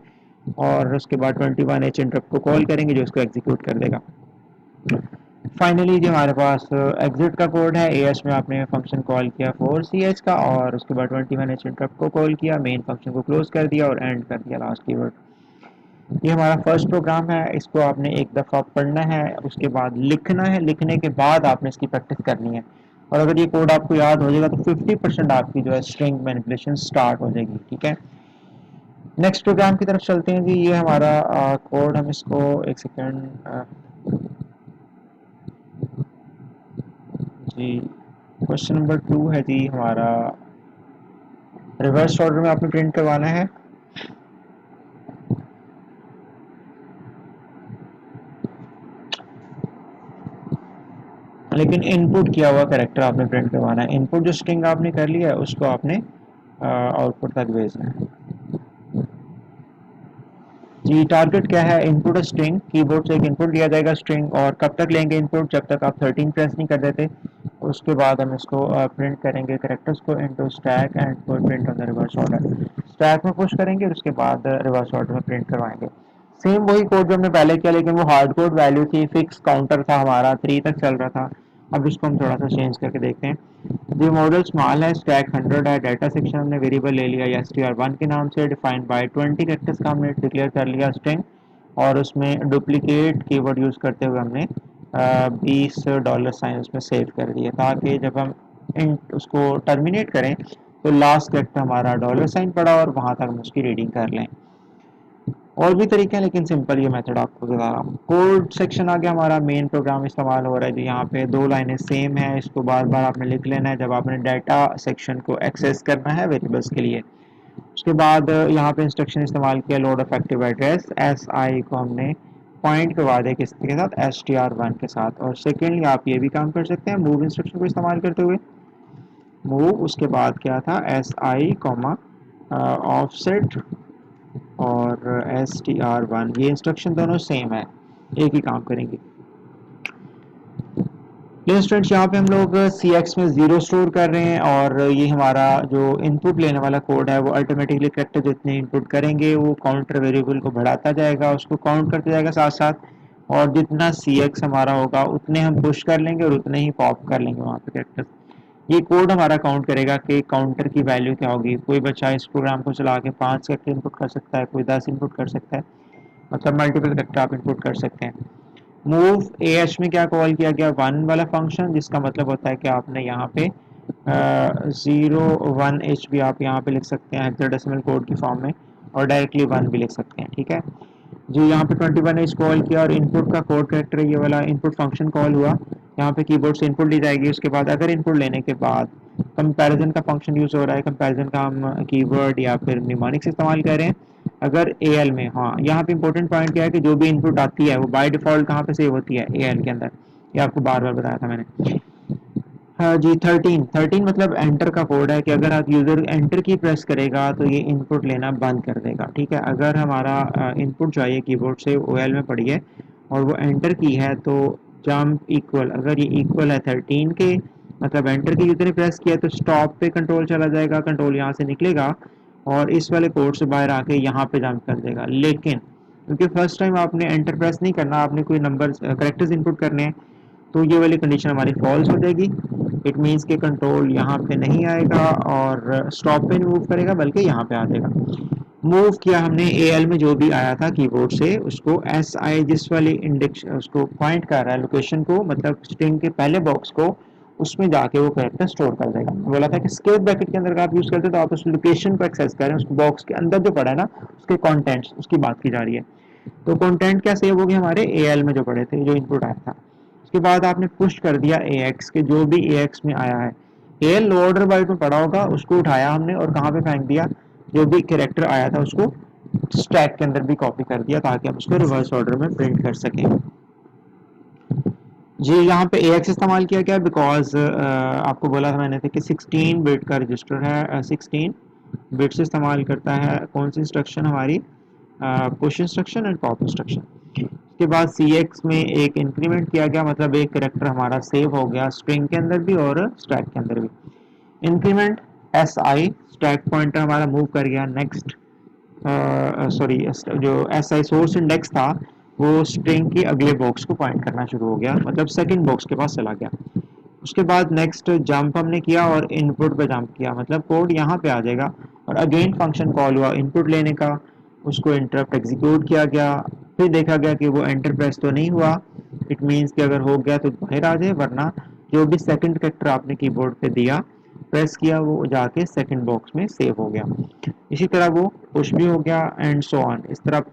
और उसके बाद 21h इंटरप्ट को कॉल करेंगे जो इसको एग्जीक्यूट कर देगा। फाइनली जो हमारे पास एग्जिट का कोड है, एएस में आपने फंक्शन कॉल किया 4ch का, और उसके बाद 21h इंटरप्ट को कॉल किया, मेन फंक्शन को क्लोज कर दिया और एंड कर दिया लास्ट कीवर्ड। ये हमारा फर्स्ट प्रोग्राम है, इसको आपने एक दफ़ा पढ़ना है, उसके बाद लिखना है, लिखने के बाद आपने इसकी प्रैक्टिस करनी है, और अगर ये कोड आपको याद हो जाएगा तो 50% आपकी जो है स्ट्रिंग मैनिपुलेशन स्टार्ट हो जाएगी। ठीक है, नेक्स्ट प्रोग्राम की तरफ चलते हैं जी। ये हमारा कोड, हम इसको एक सेकेंड जी, क्वेश्चन नंबर 2 है जी हमारा, रिवर्स ऑर्डर में आपने प्रिंट करवाना है। लेकिन इनपुट किया हुआ कैरेक्टर आपने प्रिंट करवाना है, इनपुट जो स्ट्रिंग आपने कर लिया है उसको आपने आउटपुट तक भेजना है जी। टारगेट क्या है, इनपुट स्ट्रिंग, कीबोर्ड से एक इनपुट लिया जाएगा स्ट्रिंग, और कब तक लेंगे इनपुट, जब तक आप 13 प्रेस नहीं कर देते। उसके बाद हम इसको प्रिंट करेंगे कैरेक्टर्स को into stack and print on the reverse order. Stack में पुश करेंगे और उसके बाद रिवर्स ऑर्डर में प्रिंट करवाएंगे। सेम वही कोड जो हमने पहले किया, लेकिन वो हार्ड कोड वैल्यू थी, फिक्स काउंटर था हमारा, 3 तक चल रहा था। अब इसको हम थोड़ा सा चेंज करके देखते हैं। जो मॉडल स्मॉल है, स्टैक 100 है, डाटा सेक्शन हमने वेरिएबल ले लिया या str1 के नाम से, डिफाइंड बाय 20 कैरेक्टर्स का हमने डिक्लेयर कर लिया स्ट्रिंग, और उसमें डुप्लीकेट कीवर्ड यूज़ करते हुए हमने 20 डॉलर साइन उसमें सेव कर दिए, ताकि जब हम उसको टर्मिनेट करें तो लास्ट कैरेक्टर हमारा डॉलर साइन पड़ा और वहाँ तक हम उसकी रीडिंग कर लें। और भी तरीके हैं लेकिन सिंपल ये मेथड आपको बता रहा हूँ। कोड सेक्शन आ गया, हमारा मेन प्रोग्राम इस्तेमाल हो रहा है जो यहाँ पे 2 लाइनें सेम है, इसको बार बार आपने लिख लेना है जब आपने डाटा सेक्शन को एक्सेस करना है वेरिएबल्स के लिए। उसके बाद यहाँ पे इंस्ट्रक्शन इस्तेमाल किया load affective address S I को हमने पॉइंट करवा दिया किसके साथ, एस टी आर वन के साथ। और सेकेंडली आप ये भी काम कर सकते हैं मूव इंस्ट्रक्शन को इस्तेमाल करते हुए, मूव उसके बाद क्या था एस आई कॉमा ऑफसेट और एस टी आर वन, ये इंस्ट्रक्शन दोनों सेम है, एक ही काम करेंगे। स्टूडेंट्स यहाँ पे हम लोग सी एक्स में जीरो स्टोर कर रहे हैं और ये हमारा जो इनपुट लेने वाला कोड है वो अल्टरमेटिकली करेक्टर जितने इनपुट करेंगे वो काउंटर वेरिएबल को बढ़ाता जाएगा, उसको काउंट करते जाएगा साथ साथ, और जितना सी एक्स हमारा होगा उतने हम पुश कर लेंगे और उतने ही पॉप कर लेंगे वहाँ पे करेक्टर। ये कोड हमारा काउंट करेगा कि काउंटर की वैल्यू क्या होगी। कोई बच्चा इस प्रोग्राम को चला के 5 करेक्टर इनपुट कर सकता है, कोई 10 इनपुट कर सकता है, मतलब मल्टीपल करेक्टर आप इनपुट कर सकते हैं। मूव ए एच में क्या कॉल किया गया, वन वाला फंक्शन, जिसका मतलब होता है कि आपने यहाँ पे 0 1 एच भी आप यहाँ पे लिख सकते हैं हेक्साडेसिमल कोड की फॉर्म में, और डायरेक्टली वन भी लिख सकते हैं, ठीक है जी। यहाँ पे 21 एच कॉल किया और इनपुट का कोड कैरेक्टर ये वाला इनपुट फंक्शन कॉल हुआ। यहाँ पे कीबोर्ड से इनपुट ली जाएगी, उसके बाद अगर इनपुट लेने के बाद कंपैरिजन का फंक्शन यूज हो रहा है, कंपैरिजन का हम कीवर्ड या फिर निमोनिक्स इस्तेमाल कर रहे हैं। अगर ए एल में, हाँ यहाँ पे इंपॉर्टेंट पॉइंट क्या है कि जो भी इनपुट आती है वो बाय डिफॉल्ट कहाँ पे सेव होती है, ए एल के अंदर, ये आपको बार बार बताया था मैंने। हाँ जी, 13 मतलब एंटर का कोड है कि अगर आप यूजर एंटर की प्रेस करेगा तो ये इनपुट लेना बंद कर देगा, ठीक है। अगर हमारा इनपुट चाहिए कीबोर्ड से ओएल में पड़ी है और वो एंटर की है तो जंप इक्वल, अगर ये इक्वल है 13 के, मतलब एंटर की यूजर ने प्रेस किया तो स्टॉप पे कंट्रोल चला जाएगा, कंट्रोल यहाँ से निकलेगा और इस वाले कोड से बाहर आके यहाँ पे जंप कर देगा। लेकिन क्योंकि फर्स्ट टाइम आपने एंटर प्रेस नहीं करना, आपने कोई नंबर करेक्टर्स इनपुट करने हैं, तो ये वाली कंडीशन हमारी फॉल्स हो जाएगी। इट मीन्स के कंट्रोल यहाँ पे नहीं आएगा और स्टॉप पे नहीं मूव करेगा बल्कि यहाँ पे आ जाएगा। मूव किया हमने ए एल में जो भी आया था कीबोर्ड से उसको एस आई, जिस वाली इंडेक्स उसको पॉइंट कर रहा है लोकेशन को, मतलब स्ट्रिंग के पहले बॉक्स को, उसमें जाके वो कैरेक्टर स्टोर कर देगा। बोला था कि स्केप ब्रैकेट के अंदर आप यूज करते हो तो आप उस लोकेशन को एक्सेस करें, उस बॉक्स के अंदर जो पड़ा है ना उसके कॉन्टेंट्स, उसकी बात की जा रही है। तो कंटेंट क्या सेव हो गए हमारे ए एल में जो पड़े थे, जो इनपुट आया था। उसके बाद आपने पुश कर दिया ए एक्स के, जो भी ए एक्स में आया है A L low order byte में पड़ा होगा उसको उठाया हमने और कहाँ पे फेंक दिया, जो भी कैरेक्टर आया था उसको स्टैक के अंदर भी कॉपी कर दिया ताकि हम उसको रिवर्स ऑर्डर में प्रिंट कर सकें जी। यहाँ पे ए एक्स इस्तेमाल किया गया बिकॉज आपको बोला था मैंने थे कि 16 बिट का रजिस्टर है, 16 बिट्स इस्तेमाल करता है कौन सी इंस्ट्रक्शन हमारी, push instruction and pop instruction. उसके बाद सी एक्स में एक इंक्रीमेंट किया गया, मतलब एक करेक्टर हमारा सेव हो गया स्ट्रिंग के अंदर भी और स्टैक के अंदर भी। Increment S I, stack pointer हमारा मूव कर गया नेक्स्ट, सॉरी जो एस आई सोर्स इंडेक्स था वो स्ट्रिंग के अगले बॉक्स को पॉइंट करना शुरू हो गया, मतलब सेकंड बॉक्स के पास चला गया। उसके बाद नेक्स्ट जंप हमने किया और इनपुट पे जंप किया, मतलब कोड यहाँ पे आ जाएगा और अगेन फंक्शन कॉल हुआ इनपुट लेने का, उसको इंटरप्ट एग्जीक्यूट किया गया, फिर देखा गया कि वो एंटर प्रेस तो नहीं हुआ। इट मीन्स कि अगर हो गया तो बाहर आ जाए, वरना जो भी सेकंड कैरेक्टर आपने कीबोर्ड पे दिया प्रेस किया वो जाके सेकंड बॉक्स में सेव हो गया। इसी तरह वो पुश भी हो गया एंड सो ऑन। इस तरह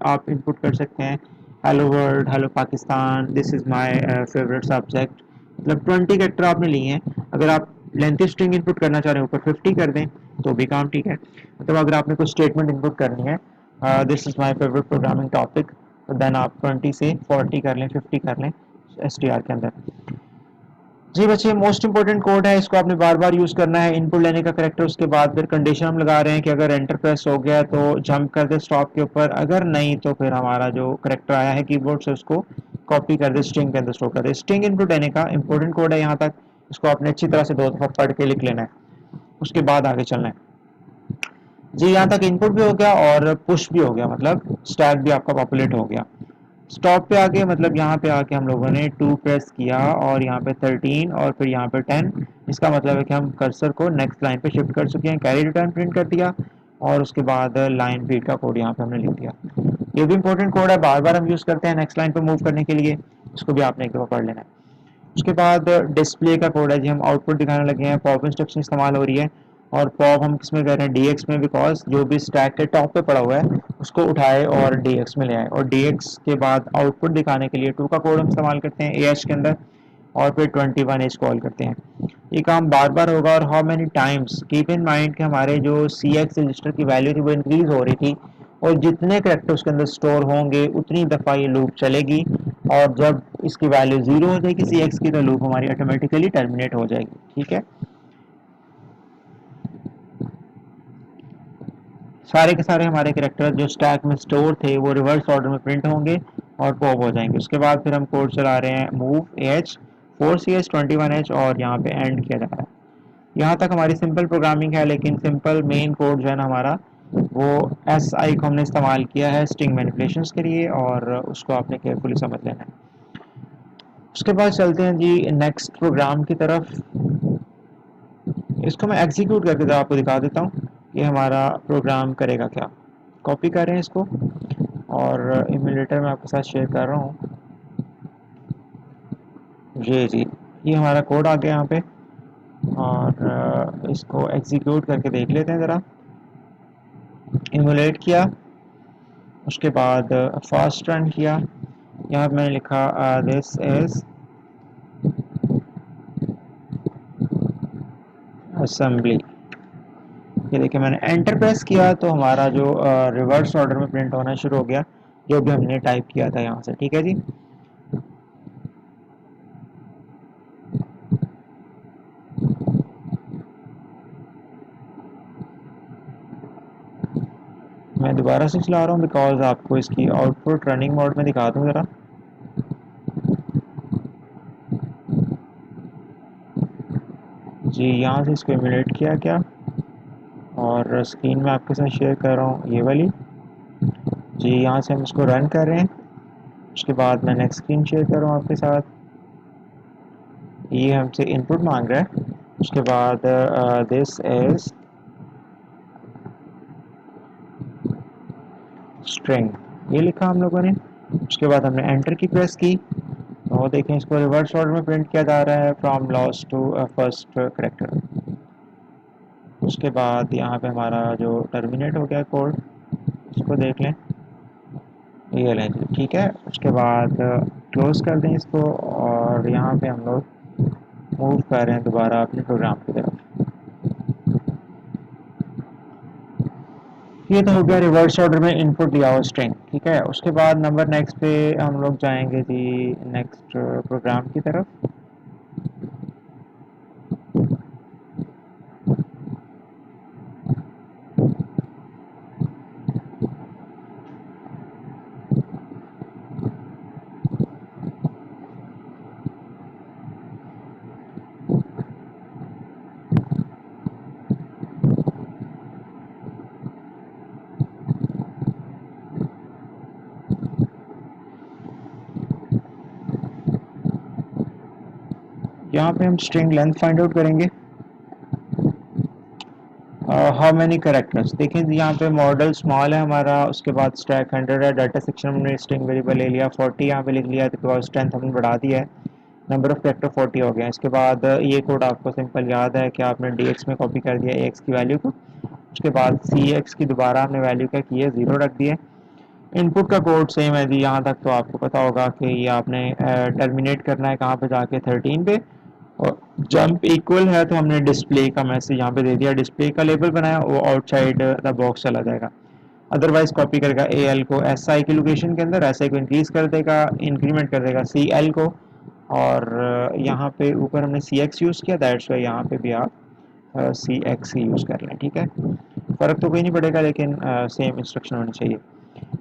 आप इनपुट कर सकते हैं hello world, hello Pakistan, this is my favourite subject, मतलब 20 कैरेक्टर आपने लिए हैं। अगर आप लेंथी स्ट्रिंग इनपुट करना चाह रहे हैं ऊपर 50 कर दें तो भी काम ठीक है। मतलब अगर आपने कोई स्टेटमेंट इनपुट करनी है this is my favourite programming topic, तो देन आप 20 से 40 कर लें, 50 कर लें एस टी आर के अंदर। जी बच्चे, मोस्ट इंपॉर्टेंट कोड है, इसको आपने बार बार यूज करना है। इनपुट लेने का करेक्टर, उसके बाद फिर कंडीशन हम लगा रहे हैं कि अगर एंटर प्रेस हो गया तो जंप कर दे स्टॉप के ऊपर, अगर नहीं तो फिर हमारा जो करेक्टर आया है कीबोर्ड से उसको कॉपी कर दे स्ट्रिंग के अंदर स्टोर कर दे। स्ट्रिंग इनपुट लेने का इंपॉर्टेंट कोड है यहाँ तक, इसको आपने अच्छी तरह से 2 दफा पढ़ के लिख लेना है, उसके बाद आगे चलना है जी। यहाँ तक इनपुट भी हो गया और पुश भी हो गया, मतलब स्टैक भी आपका पॉपुलेट हो गया। स्टॉप पे आके मतलब यहाँ पे आके हम लोगों ने 2 प्रेस किया और यहाँ पे 13 और फिर यहाँ पे 10, इसका मतलब है कि हम कर्सर को नेक्स्ट लाइन पे शिफ्ट कर चुके हैं, कैरी रिटर्न प्रिंट कर दिया और उसके बाद लाइन फीड का कोड यहाँ पे हमने लिख दिया। ये भी इंपॉर्टेंट कोड है, बार बार हम यूज करते हैं नेक्स्ट लाइन पे मूव करने के लिए, इसको भी आपने एक दफा पढ़ लेना है। उसके बाद डिस्प्ले का कोड है जी, हम आउटपुट दिखाने लगे हैं, पॉप इंस्ट्रक्शन इस्तेमाल हो रही है और पॉप हम किस में कर रहे हैं, डीएक्स में, बिकॉज जो भी स्टैक के टॉप पे पड़ा हुआ है उसको उठाए और डीएक्स में ले आए, और डीएक्स के बाद आउटपुट दिखाने के लिए 2 का कोड हम इस्तेमाल करते हैं एएच के अंदर। और फिर 21H कॉल करते हैं। ये काम बार बार होगा। और how many times, keep in mind कि हमारे जो सी एक्स रजिस्टर की वैल्यू थी वो इंक्रीज हो रही थी, और जितने करेक्टर उसके अंदर स्टोर होंगे उतनी दफ़ा ये लूप चलेगी, और जब इसकी वैल्यू ज़ीरो हो जाएगी सी एक्स की तो लूप हमारी ऑटोमेटिकली टर्मिनेट हो जाएगी। ठीक है, सारे के सारे हमारे करेक्टर जो स्टैक में स्टोर थे वो रिवर्स ऑर्डर में प्रिंट होंगे और पॉप हो जाएंगे। उसके बाद फिर हम कोड चला रहे हैं मूव एच 4cs 21H, और यहाँ पे एंड किया जा रहा है। यहाँ तक हमारी सिंपल प्रोग्रामिंग है, लेकिन सिंपल मेन कोड जो है ना हमारा, वो एस आई को हमने इस्तेमाल किया है स्ट्रिंग मैनिपुलेशंस के लिए, और उसको आपने केयरफुली समझ लेना है। उसके बाद चलते हैं जी नेक्स्ट प्रोग्राम की तरफ। इसको मैं एग्जीक्यूट करके तो आपको दिखा देता हूँ कि हमारा प्रोग्राम करेगा क्या। कॉपी कर रहे हैं इसको, और इम्यूलेटर में आपके साथ शेयर कर रहा हूँ। जी, ये हमारा कोड आ गया यहाँ पे, और इसको एग्जीक्यूट करके देख लेते हैं ज़रा। इम्यूलेट किया, उसके बाद फास्ट रन किया। यहाँ पे मैंने लिखा दिस इज असेंबली। ये देखिए मैंने एंटर प्रेस किया तो हमारा जो रिवर्स ऑर्डर में प्रिंट होना शुरू हो गया, जो भी हमने टाइप किया था यहाँ से। ठीक है जी, मैं दोबारा से चला रहा हूँ बिकॉज आपको इसकी आउटपुट रनिंग मोड में दिखा दूँ ज़रा। जी, यहाँ से इसको इम्यूलेट किया क्या, और स्क्रीन में आपके साथ शेयर कर रहा हूँ ये वाली। जी, यहाँ से हम इसको रन कर रहे हैं। उसके बाद मैं नेक्स्ट स्क्रीन शेयर कर रहा हूँ आपके साथ। ये हमसे इनपुट मांग रहा है। उसके बाद दिस इज स्ट्रिंग, ये लिखा हम लोगों ने। उसके बाद हमने एंटर की प्रेस की, तो देखें इसको रिवर्स ऑर्डर में प्रिंट किया जा रहा है from last to first character. उसके बाद यहाँ पे हमारा जो टर्मिनेट हो गया कोड, इसको देख लें, ये लें जी। ठीक है, उसके बाद क्लोज कर दें इसको, और यहाँ पे हम लोग मूव कर रहे हैं दोबारा अपने प्रोग्राम की तरफ। ये तो हो गया रिवर्स ऑर्डर में इनपुट दिया हुआ स्ट्रिंग। ठीक है, उसके बाद नंबर नेक्स्ट पे हम लोग जाएंगे जी नेक्स्ट प्रोग्राम की तरफ। यहाँ पे हम स्ट्रिंग लेंथ फाइंड आउट करेंगे। हाउ मैनी करेक्टर्स, देखिए यहाँ पे मॉडल स्मॉल है हमारा, उसके बाद स्टैक 100 है, डाटा सेक्शन हमने स्ट्रिंग वेरिएबल ले लिया 40, यहाँ पे लिख लिया बिकॉज स्ट्रेंथ हमने बढ़ा दिया है, नंबर ऑफ करेक्टर 40 हो गया। इसके बाद ये कोड आपको सिंपल याद है कि आपने dx में कॉपी कर दिया ax की वैल्यू को। उसके बाद cx की दोबारा हमने वैल्यू क्या की है, 0 रख दिया। इनपुट का कोड सेम है जी, यहाँ तक तो आपको पता होगा कि ये आपने टर्मिनेट करना है कहाँ पे जाके 13 पे, और जंप इक्वल है तो हमने डिस्प्ले का मैसेज यहाँ पे दे दिया, डिस्प्ले का लेबल बनाया, वो आउटसाइड द बॉक्स चला जाएगा। अदरवाइज कॉपी करेगा ए एल को एस आई की लोकेशन के अंदर, एस आई को इंक्रीज कर देगा, इंक्रीमेंट कर देगा सी एल को, और यहाँ पे ऊपर हमने सी एक्स यूज़ किया, दैट्स वाई यहाँ पे भी आप सी एक्स ही यूज़ कर लें। ठीक है, फ़र्क तो कोई नहीं पड़ेगा, लेकिन सेम इंस्ट्रक्शन होनी चाहिए।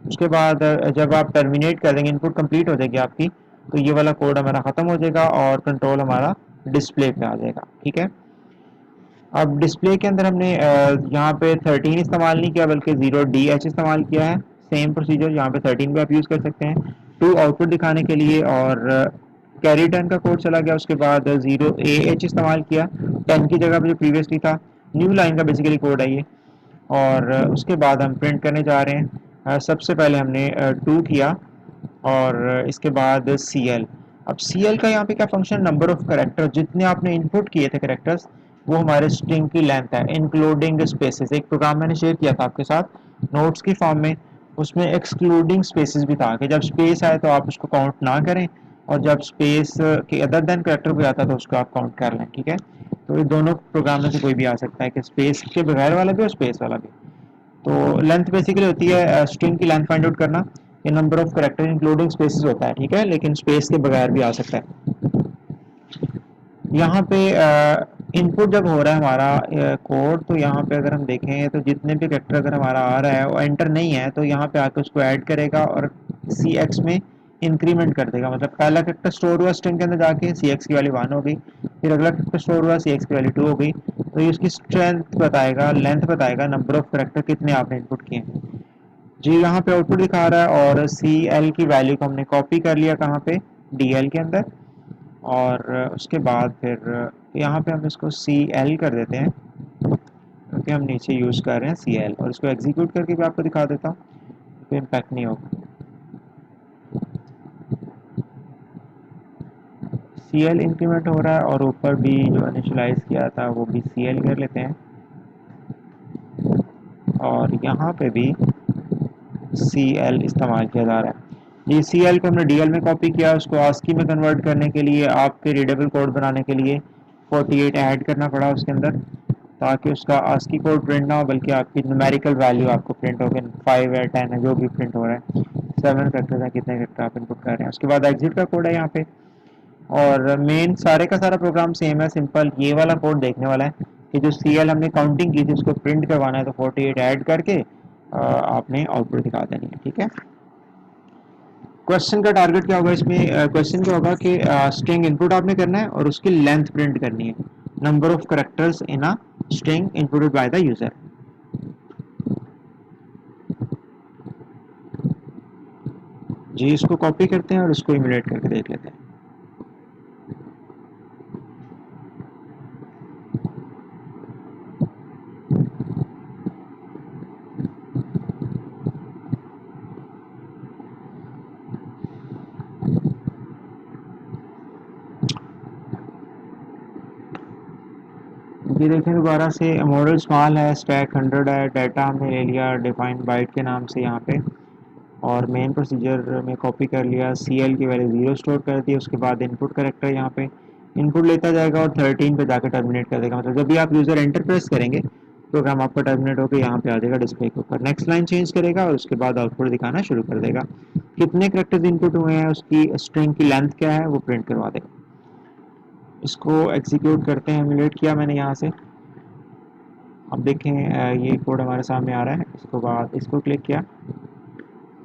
उसके बाद जब आप टर्मिनेट कर देंगे, इनपुट कंप्लीट हो जाएगी आपकी, तो ये वाला कोड हमारा ख़त्म हो जाएगा और कंट्रोल हमारा डिस्प्ले पे आ जाएगा। ठीक है, अब डिस्प्ले के अंदर हमने यहाँ पे 13 इस्तेमाल नहीं किया बल्कि 0DH इस्तेमाल किया है। सेम प्रोसीजर यहाँ पे 13 पे आप यूज़ कर सकते हैं, टू आउटपुट दिखाने के लिए, और कैरी 10 का कोड चला गया। उसके बाद 0AH इस्तेमाल किया 10 की जगह पे जो प्रीवियसली था, न्यू लाइन का बेसिकली कोड है ये। और उसके बाद हम प्रिंट करने जा रहे हैं। सबसे पहले हमने 2 किया, और इसके बाद CL। अब CL का यहाँ पे क्या फंक्शन, नंबर ऑफ करेक्टर, जितने आपने इनपुट किए थे करेक्टर्स वो हमारे स्ट्रिंग की लेंथ है, इंक्लूडिंग स्पेसेस। एक प्रोग्राम मैंने शेयर किया था आपके साथ नोट्स की फॉर्म में, उसमें एक्सक्लूडिंग स्पेसेस भी था कि जब स्पेस आए तो आप उसको काउंट ना करें, और जब स्पेस के अदर देन करेक्टर पे आता है तो उसको आप काउंट कर लें, ठीक है। तो ये दोनों प्रोग्राम में से कोई भी आ सकता है, कि स्पेस के बगैर वाला भी और स्पेस वाला भी। तो लेंथ बेसिकली होती है स्ट्रिंग की लेंथ फाइंड आउट करना, ये number of character including spaces होता है, ठीक है, लेकिन स्पेस के बगैर भी आ सकता है। यहाँ पे इनपुट जब हो रहा है हमारा कोड, तो यहाँ पे अगर हम देखें तो जितने भी करेक्टर अगर हमारा आ रहा है वो एंटर नहीं है तो यहाँ पे आके उसको ऐड करेगा और सी एक्स में इंक्रीमेंट कर देगा। मतलब पहला करेक्टर स्टोर हुआ स्ट्रिंग के अंदर जाके, सी एक्स की वैल्यू 1 हो गई, फिर अगला करेक्टर स्टोर हुआ, सी एक्स की वैल्यू 2 हो गई, तो ये उसकी स्ट्रेंथ बताएगा, लेंथ बताएगा, नंबर ऑफ करेक्टर कितने आपने इनपुट किए हैं। जी यहाँ पे आउटपुट दिखा रहा है और सी एल की वैल्यू को हमने कॉपी कर लिया कहाँ पे, डी एल के अंदर, और उसके बाद फिर यहाँ पे हम इसको सी एल कर देते हैं, क्योंकि हम नीचे यूज़ कर रहे हैं सी एल, और इसको एग्जीक्यूट करके भी आपको दिखा देता हूँ, कोई इम्पैक्ट नहीं होगा। सी एल इंक्रीमेंट हो रहा है और ऊपर भी जो इनिशलाइज किया था वो भी सी एल कर लेते हैं, और यहाँ पे भी सी एल इस्तेमाल किया जा रहा है। ये सी एल को हमने डी एल में कॉपी किया, उसको आस्की में कन्वर्ट करने के लिए, आपके रीडेबल कोड बनाने के लिए 48 ऐड करना पड़ा उसके अंदर, ताकि उसका आस्की कोड प्रिंट ना हो, बल्कि आपकी न्यूमेरिकल वैल्यू आपको प्रिंट हो गई, 5 है 10 है जो भी प्रिंट हो रहा है, 7 फैक्टर्स हैं, कितने फैक्टर आप इनपुट कर रहे हैं। उसके बाद एग्जिट का कोड है यहाँ पे, और मेन सारे का सारा प्रोग्राम सेम है, सिंपल ये वाला कोड देखने वाला है कि जो सी एल हमने काउंटिंग की थी उसको प्रिंट करवाना है, तो 48 ऐड करके आपने आउटपुट दिखा देनी है, ठीक है। क्वेश्चन का टारगेट क्या होगा इसमें, क्वेश्चन क्या होगा कि स्ट्रिंग इनपुट आपने करना है और उसकी लेंथ प्रिंट करनी है, number of characters in a string inputted by the user. जी इसको कॉपी करते हैं और इसको इमिलेट करके देख लेते हैं। ये देखें दोबारा से, मॉडल स्मॉल है, स्टैक 100 है, डाटा हमने ले लिया डिफाइंड बाइट के नाम से यहाँ पे, और मेन प्रोसीजर में कॉपी कर लिया, सी एल की वैल्यू 0 स्टोर कर दी, उसके बाद इनपुट करेक्टर यहाँ पे इनपुट लेता जाएगा और 13 पे जाकर टर्मिनेट कर देगा। मतलब जब भी आप यूज़र एंटर प्रेस करेंगे प्रोग्राम आपका टर्मिनेट होकर यहाँ पे आ जाएगा डिस्प्ले के ऊपर, नेक्स्ट लाइन चेंज करेगा और उसके बाद आउटपुट दिखाना शुरू कर देगा, कितने करेक्टर्स इनपुट हुए हैं, उसकी स्ट्रिंग की लेंथ क्या है वो प्रिंट करवा देगा। इसको एग्जीक्यूट करते हैं, एमुलेट किया मैंने यहाँ से, अब देखें ये कोड हमारे सामने आ रहा है, इसको बाद इसको क्लिक किया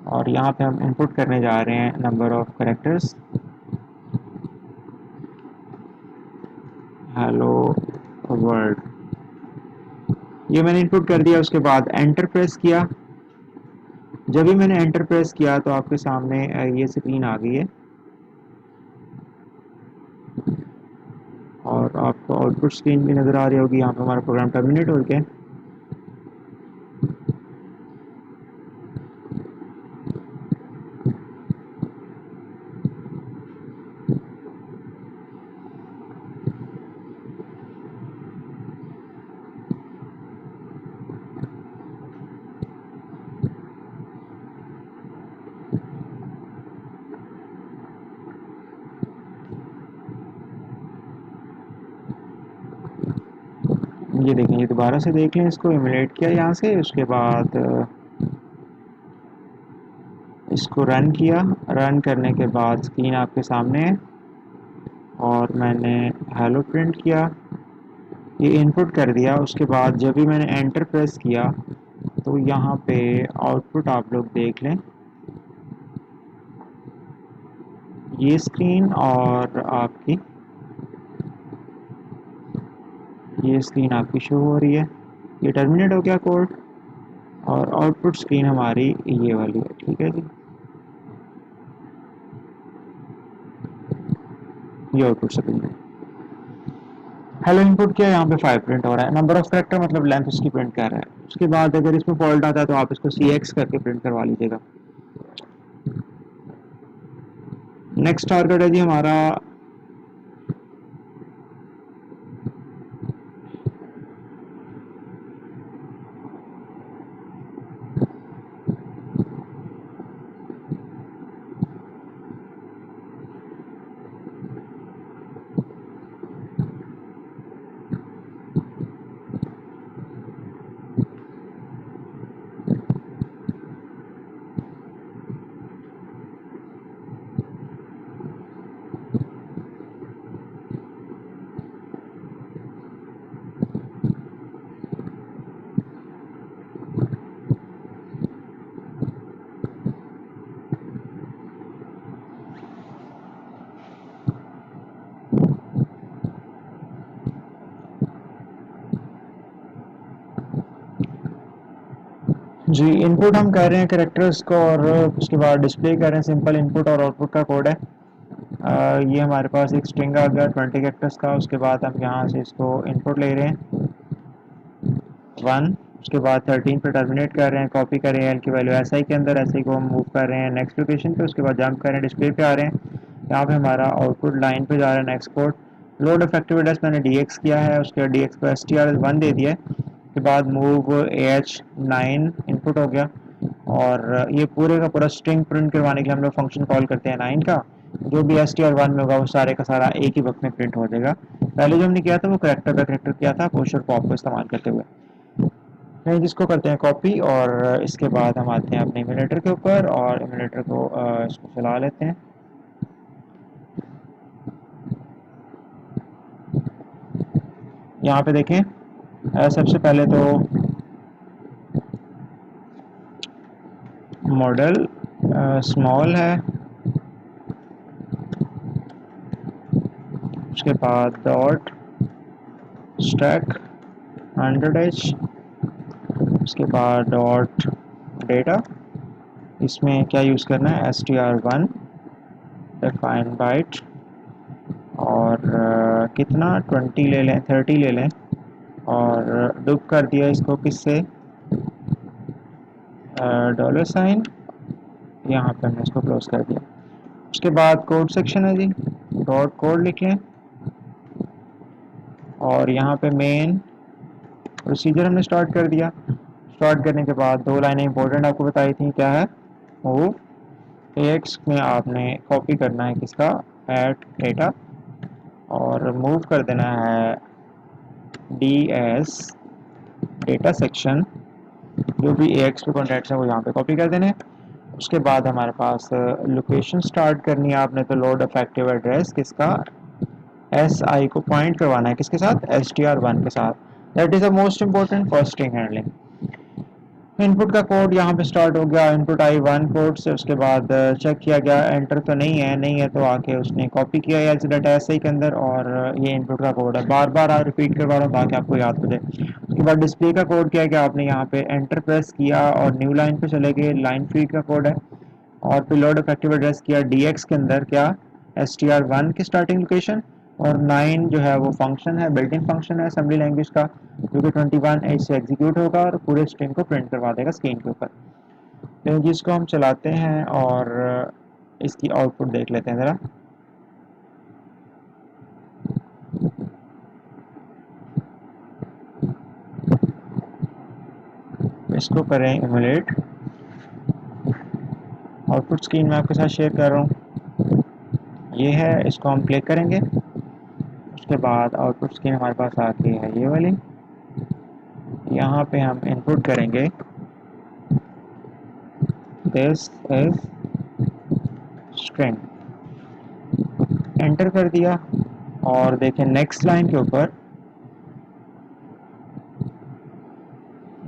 और यहाँ पे हम इनपुट करने जा रहे हैं number of characters, hello world, ये मैंने इनपुट कर दिया। उसके बाद एंटर प्रेस किया, जब भी मैंने एंटर प्रेस किया तो आपके सामने ये स्क्रीन आ गई है और आपको आउटपुट स्क्रीन भी नज़र आ रही होगी, यहाँ पे हमारा प्रोग्राम टर्मिनेट हो गया। ये देखें, ये दोबारा से देख लें, इसको इमुलेट किया यहाँ से, उसके बाद इसको रन किया, रन करने के बाद स्क्रीन आपके सामने है और मैंने हेलो प्रिंट किया, ये इनपुट कर दिया। उसके बाद जब भी मैंने एंटर प्रेस किया तो यहाँ पे आउटपुट आप लोग देख लें, ये स्क्रीन और आपकी ये स्क्रीन आपकी शो हो रही है, ये टर्मिनेट हो गया कोड, और आउटपुट स्क्रीन हमारी ये वाली है, ठीक है जी, ये आउटपुट स्क्रीन है। हेलो इनपुट किया, यहाँ पे 5 प्रिंट हो रहा है, नंबर ऑफ करेक्टर मतलब लेंथ उसकी प्रिंट कर रहा है। उसके बाद अगर इसमें फॉल्ट आता है तो आप इसको सी एक्स करके प्रिंट करवा लीजिएगा। नेक्स्ट टारगेट है जी हमारा, जी, इनपुट हम कर रहे हैं कैरेक्टर्स को और उसके बाद डिस्प्ले कर रहे हैं। सिंपल इनपुट और आउटपुट का कोड है। ये हमारे पास एक स्ट्रिंग आ गया 20 कैरेक्टर्स का। उसके बाद हम यहाँ से इसको इनपुट ले रहे हैं 1। उसके बाद 13 पे टर्मिनेट कर रहे हैं, कॉपी कर रहे हैं एल की वैल्यू एस आई के अंदर, एस आई को हम मूव कर रहे हैं नेक्स्ट लोकेशन पे। उसके बाद जंप कर रहे हैं, डिस्प्ले पे आ रहे हैं। यहाँ पे हमारा आउटपुट लाइन पे जा रहा है next code. Load effective address मैंने डी एक्स किया है, उसके बाद डी एक्स को एस टी आर 1 दे दिया है। उसके बाद मूव ए एच 9 इनपुट हो गया। और ये पूरे का पूरा स्ट्रिंग प्रिंट करवाने के लिए हम लोग फंक्शन कॉल करते हैं 9 का। जो भी एस टी आर 1 में होगा वो सारे का सारा एक ही वक्त में प्रिंट हो जाएगा। पहले जो हमने किया था वो करेक्टर का करेक्टर किया था पुश और पॉप को इस्तेमाल करते हुए। नहीं, जिसको करते हैं कॉपी और इसके बाद हम आते हैं अपने इम्यूलेटर के ऊपर और इम्यूलेटर को इसको चला लेते हैं। यहाँ पे देखें, सबसे पहले तो मॉडल स्मॉल है, उसके बाद डॉट स्टैक 100h, उसके बाद डॉट डेटा। इसमें क्या यूज़ करना है, S T R 1 define byte और कितना 20 ले लें, 30 ले लें और डुप कर दिया इसको किससे, डॉलर साइन। यहाँ पे हमने इसको क्लोज कर दिया। उसके बाद कोड सेक्शन है जी, डॉट कोड लिख लें और यहाँ पे मेन प्रोसीजर हमने स्टार्ट कर दिया। स्टार्ट करने के बाद दो लाइनें इंपॉर्टेंट आपको बताई थी, क्या है, मूव एक्स में आपने कॉपी करना है किसका, एट डेटा, और मूव कर देना है डी एस डेटा सेक्शन। जो भी ए एक्स पे कॉन्टैक्ट्स हैं वो यहाँ पे कॉपी कर देने। उसके बाद हमारे पास लोकेशन स्टार्ट करनी है आपने, तो लोड इफेक्टिव एड्रेस किसका, एस आई को पॉइंट करवाना है किसके साथ, एस टी आर 1 के साथ। That is the most important for string handling. Input का कोड यहाँ पे स्टार्ट हो गया, इनपुट आई 1 कोड से। उसके बाद चेक किया गया, एंटर तो नहीं है, नहीं है तो आके उसने कॉपी किया L C data S I के अंदर, और ये इनपुट का कोड है। बार बार रिपीट करवा रहा हूँ ताकि आपको याद हो जाए। उसके बाद डिस्प्ले का कोड क्या है कि आपने यहाँ पे एंटर प्रेस किया और न्यू लाइन पे चले गए, लाइन फीड का कोड है। और फिर लोड इफेक्टिव एड्रेस किया डी एक्स के अंदर, क्या, एस टी आर 1 की स्टार्टिंग लोकेशन, और 9 जो है वो फंक्शन है, बिल्ट इन फंक्शन है असेंबली लैंग्वेज का, जो कि 21 एज से एग्जीक्यूट होगा और पूरे स्ट्रिंग को प्रिंट करवा देगा स्क्रीन के ऊपर। तो जिसको हम चलाते हैं और इसकी आउटपुट देख लेते हैं ज़रा। इसको करें इमुलेट, आउटपुट स्क्रीन में आपके साथ शेयर कर रहा हूँ, ये है। इसको हम क्लिक करेंगे, उसके बाद आउटपुट स्क्रीन हमारे पास आती है ये वाली। यहाँ पे हम इनपुट करेंगे दिस इज स्ट्रिंग, एंटर कर दिया और देखें नेक्स्ट लाइन के ऊपर,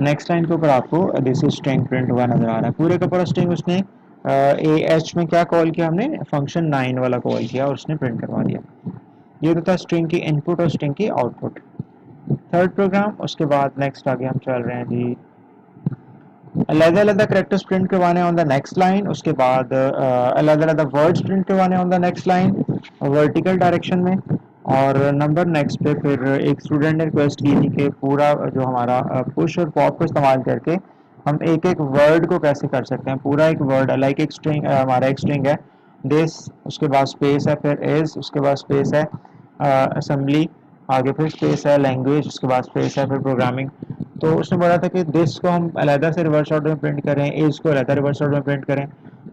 नेक्स्ट लाइन के ऊपर आपको दिस इज स्ट्रिंग प्रिंट हुआ नजर आ रहा है। पूरे का पूरा स्ट्रिंग उसने ए एच में क्या कॉल किया, हमने फंक्शन 9 वाला कॉल किया और उसने प्रिंट करवा दिया। ये तो था स्ट्रिंग की इनपुट और स्ट्रिंग की आउटपुट। थर्ड प्रोग्राम, उसके बाद नेक्स्ट आगे हम चल रहे हैं जी, अलग-अलग कैरेक्टर्स प्रिंट करवाने ऑन द नेक्स्ट लाइन। उसके बाद अलग-अलग वर्ड्स प्रिंट करवाने on the next line vertical direction में। और नंबर नेक्स्ट पे फिर एक स्टूडेंट ने रिक्वेस्ट की थी कि पूरा जो हमारा पुश और पॉप को इस्तेमाल करके हम एक एक वर्ड को कैसे कर सकते हैं। पूरा एक वर्ड लाइक एक स्ट्रिंग, हमारा एक स्ट्रिंग है दिस, उसके बाद स्पेस है, फिर इज, उसके बाद स्पेस है असेंबली, आगे फिर स्पेस है लैंग्वेज, उसके बाद स्पेस है फिर प्रोग्रामिंग। तो उसने बोला था कि दिस को हम अलहदा से रिवर्स ऑर्डर में प्रिंट करें, एज को अलहदा रिवर्स ऑर्डर में प्रिंट करें।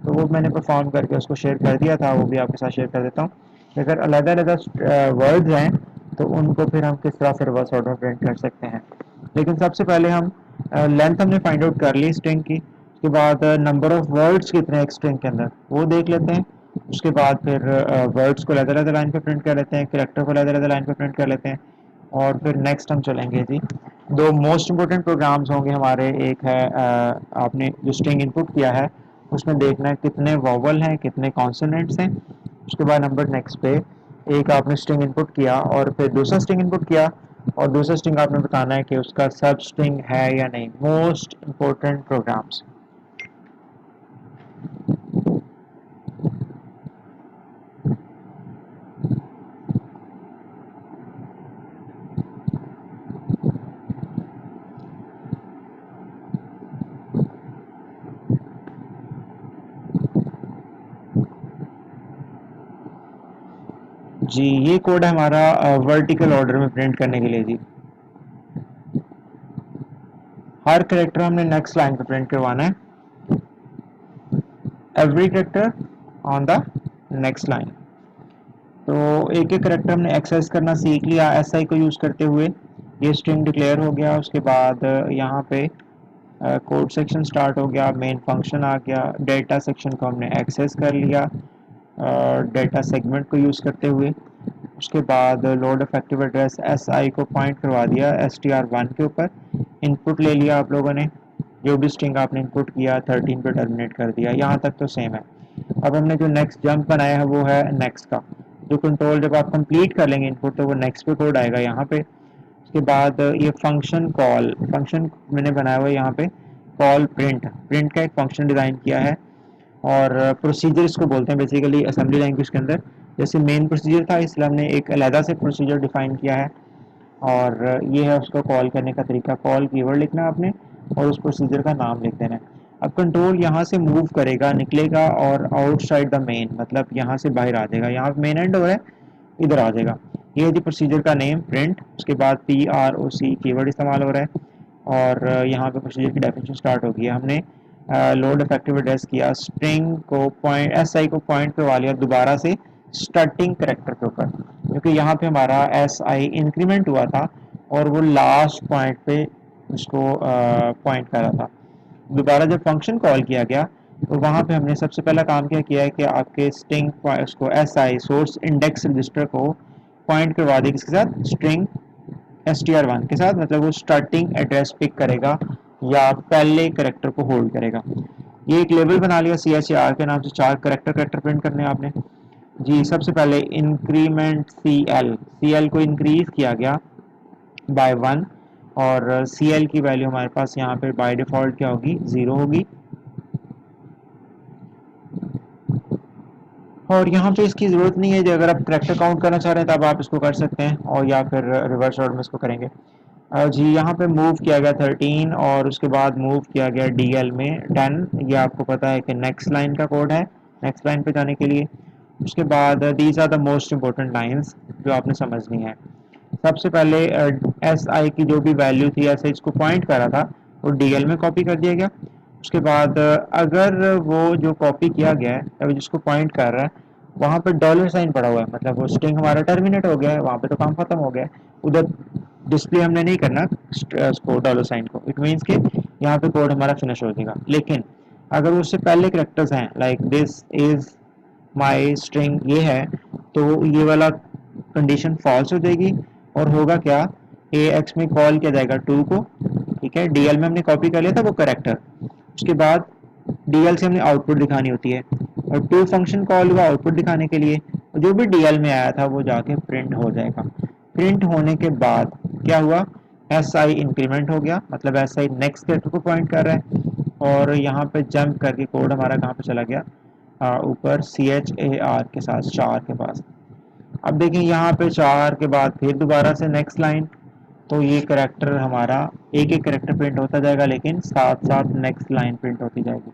तो वो मैंने परफॉर्म करके उसको शेयर कर दिया था, वो भी आपके साथ शेयर कर देता हूँ। अगर अलग अलग वर्ड्स हैं तो उनको फिर हम किस तरह से रिवर्स ऑर्डर में प्रिंट कर सकते हैं। लेकिन सबसे पहले हम लेंथ हमने फाइंड आउट कर ली स्ट्रिंग की। उसके बाद नंबर ऑफ वर्ड्स कितने एक स्ट्रिंग के अंदर वो देख लेते हैं। उसके बाद फिर वर्ड्स को अलग अलग लाइन पे प्रिंट कर लेते हैं, कैरेक्टर को अलग अलग लाइन पे प्रिंट कर लेते हैं। और फिर नेक्स्ट हम चलेंगे जी, दो मोस्ट इंपॉर्टेंट प्रोग्राम्स होंगे हमारे। एक है आपने जो स्ट्रिंग इनपुट किया है उसमें देखना है कितने वॉवल हैं, कितने कॉन्सोनेंट्स हैं। उसके बाद नंबर नेक्स्ट पे एक आपने स्ट्रिंग इनपुट किया और फिर दूसरा स्ट्रिंग इनपुट किया, और दूसरा स्ट्रिंग आपने बताना है कि उसका सब स्ट्रिंग है या नहीं। Most important programmes. जी ये कोड है हमारा वर्टिकल ऑर्डर में प्रिंट करने के लिए जी। हर करेक्टर हमने नेक्स्ट लाइन पे प्रिंट करवाना है, every character on the next line. तो एक एक करेक्टर हमने एक्सेस करना सीख लिया एस आई को यूज़ करते हुए। ये स्ट्रिंग डिक्लेयर हो गया, उसके बाद यहाँ पे कोड सेक्शन स्टार्ट हो गया, मेन फंक्शन आ गया, डेटा सेक्शन को हमने एक्सेस कर लिया डेटा सेगमेंट को यूज़ करते हुए। उसके बाद load effective address S I को पॉइंट करवा दिया एस टी आर वन के ऊपर। इनपुट ले लिया आप लोगों ने, जो भी स्ट्रिंग आपने इनपुट किया 13 पे टर्मिनेट कर दिया। यहाँ तक तो सेम है। अब हमने जो नेक्स्ट जंप बनाया है वो है नेक्स्ट का। जो कंट्रोल जब आप कंप्लीट कर लेंगे इनपुट तो वो नेक्स्ट पे कोड आएगा यहाँ पे। उसके बाद ये फंक्शन कॉल, फंक्शन मैंने बनाया हुआ है यहाँ पे कॉल प्रिंट, प्रिंट का एक फंक्शन डिज़ाइन किया है। और प्रोसीजर इसको बोलते हैं बेसिकली असेंबली लैंग्वेज के अंदर। जैसे मेन प्रोसीजर था इसलिए हमने एक अलहदा से प्रोसीजर डिफाइन किया है। और ये है उसको कॉल करने का तरीका, कॉल कीवर्ड लिखना है आपने और उस प्रोसीजर का नाम लिख देना है। अब कंट्रोल यहाँ से मूव करेगा, निकलेगा और आउटसाइड द मेन, मतलब यहाँ से बाहर आ जाएगा। यहाँ मेन एंड हो रहा है, इधर आ जाएगा। ये है जी प्रोसीजर का नेम प्रिंट। उसके बाद पी आर ओ सी कीवर्ड इस्तेमाल हो रहा है और यहाँ पे प्रोसीजर की डेफिनेशन स्टार्ट हो गई है। हमने लोड इफेक्टिव एड्रेस किया, स्ट्रिंग को पॉइंट एस आई को पॉइंट करवा लिया दोबारा से स्टार्टिंग करेक्टर के ऊपर, क्योंकि यहाँ पे हमारा एस आई इंक्रीमेंट हुआ था और वो लास्ट पॉइंट पे उसको पॉइंट कर रहा था। दोबारा जब फंक्शन कॉल किया गया तो वहाँ पे हमने सबसे पहला काम क्या किया है कि आपके स्ट्रिंग उसको S I source index register को पॉइंट करवा दिया किसके साथ, string S T are one के साथ। मतलब वो स्टार्टिंग एड्रेस पिक करेगा या पहले करेक्टर को होल्ड करेगा। ये एक लेबल बना लिया सी एच आर के नाम से, चार करेक्टर प्रिंट करने हैं आपने जी। सबसे पहले इंक्रीमेंट सी एल को इंक्रीज किया गया बाय वन और सी एल की वैल्यू हमारे पास यहाँ पे बाय डिफॉल्ट क्या होगी, 0 होगी। और यहाँ पे इसकी ज़रूरत नहीं है कि अगर आप करेक्टर काउंट करना चाह रहे हैं तब आप इसको कर सकते हैं और या फिर रिवर्स ऑर्डर में इसको करेंगे। जी यहाँ पे मूव किया गया 13 और उसके बाद मूव किया गया डी एल में 10। ये आपको पता है कि नेक्स्ट लाइन का कोड है, नेक्स्ट लाइन पे जाने के लिए। उसके बाद these are the most important lines जो आपने समझनी है। सबसे पहले एस आई की जो भी वैल्यू थी ऐसे इसको पॉइंट कर रहा था वो डी एल में कॉपी कर दिया गया। उसके बाद अगर वो जो कॉपी किया गया है या जिसको पॉइंट कर रहा है वहाँ पर डॉलर साइन पड़ा हुआ है, मतलब वो स्ट्रिंग हमारा टर्मिनेट हो गया है, वहाँ पे तो काम खत्म हो गया है। उधर डिस्प्ले हमने नहीं करना उसको डॉलर साइन को, इट मीन्स कि यहाँ पे कोड हमारा फिनिश हो जाएगा। लेकिन अगर उससे पहले करेक्टर्स हैं like this is my string ये है तो ये वाला कंडीशन फॉल्स हो जाएगी और होगा क्या, ए एक्स में कॉल किया जाएगा टू को, ठीक है। डीएल में हमने कॉपी कर लिया था वो करेक्टर। उसके बाद डीएल से हमने आउटपुट दिखानी होती है और टू फंक्शन कॉल हुआ आउटपुट दिखाने के लिए, जो भी डीएल में आया था वो जाके प्रिंट हो जाएगा। प्रिंट होने के बाद क्या हुआ, एस आई इंक्रीमेंट हो गया, मतलब एस आई नेक्स्ट कैरेक्टर को पॉइंट कर रहा है और यहाँ पे जंप करके कोड हमारा कहाँ पे चला गया, ऊपर सी एच ए आर के साथ 4 के पास। अब देखें यहाँ पे 4 के बाद फिर दोबारा से नेक्स्ट लाइन, तो ये करेक्टर हमारा एक एक करेक्टर प्रिंट होता जाएगा लेकिन साथ साथ नेक्स्ट लाइन प्रिंट होती जाएगी।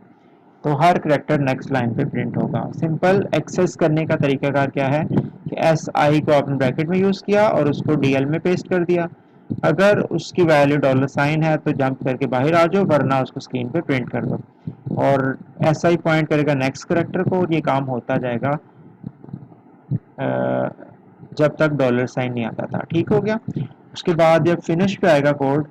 तो हर करेक्टर नेक्स्ट लाइन पे प्रिंट होगा। सिंपल एक्सेस करने का तरीकाकार क्या है कि एस आई को आपने ब्रैकेट में यूज़ किया और उसको डी एल में पेस्ट कर दिया। अगर उसकी वैल्यू डॉलर साइन है तो जंप करके बाहर आ जाओ, वरना उसको स्क्रीन पे प्रिंट कर दो और एस आई पॉइंट करेगा नेक्स्ट करेक्टर को और ये काम होता जाएगा जब तक डॉलर साइन नहीं आता था। ठीक हो गया। उसके बाद जब फिनिश पे आएगा कोड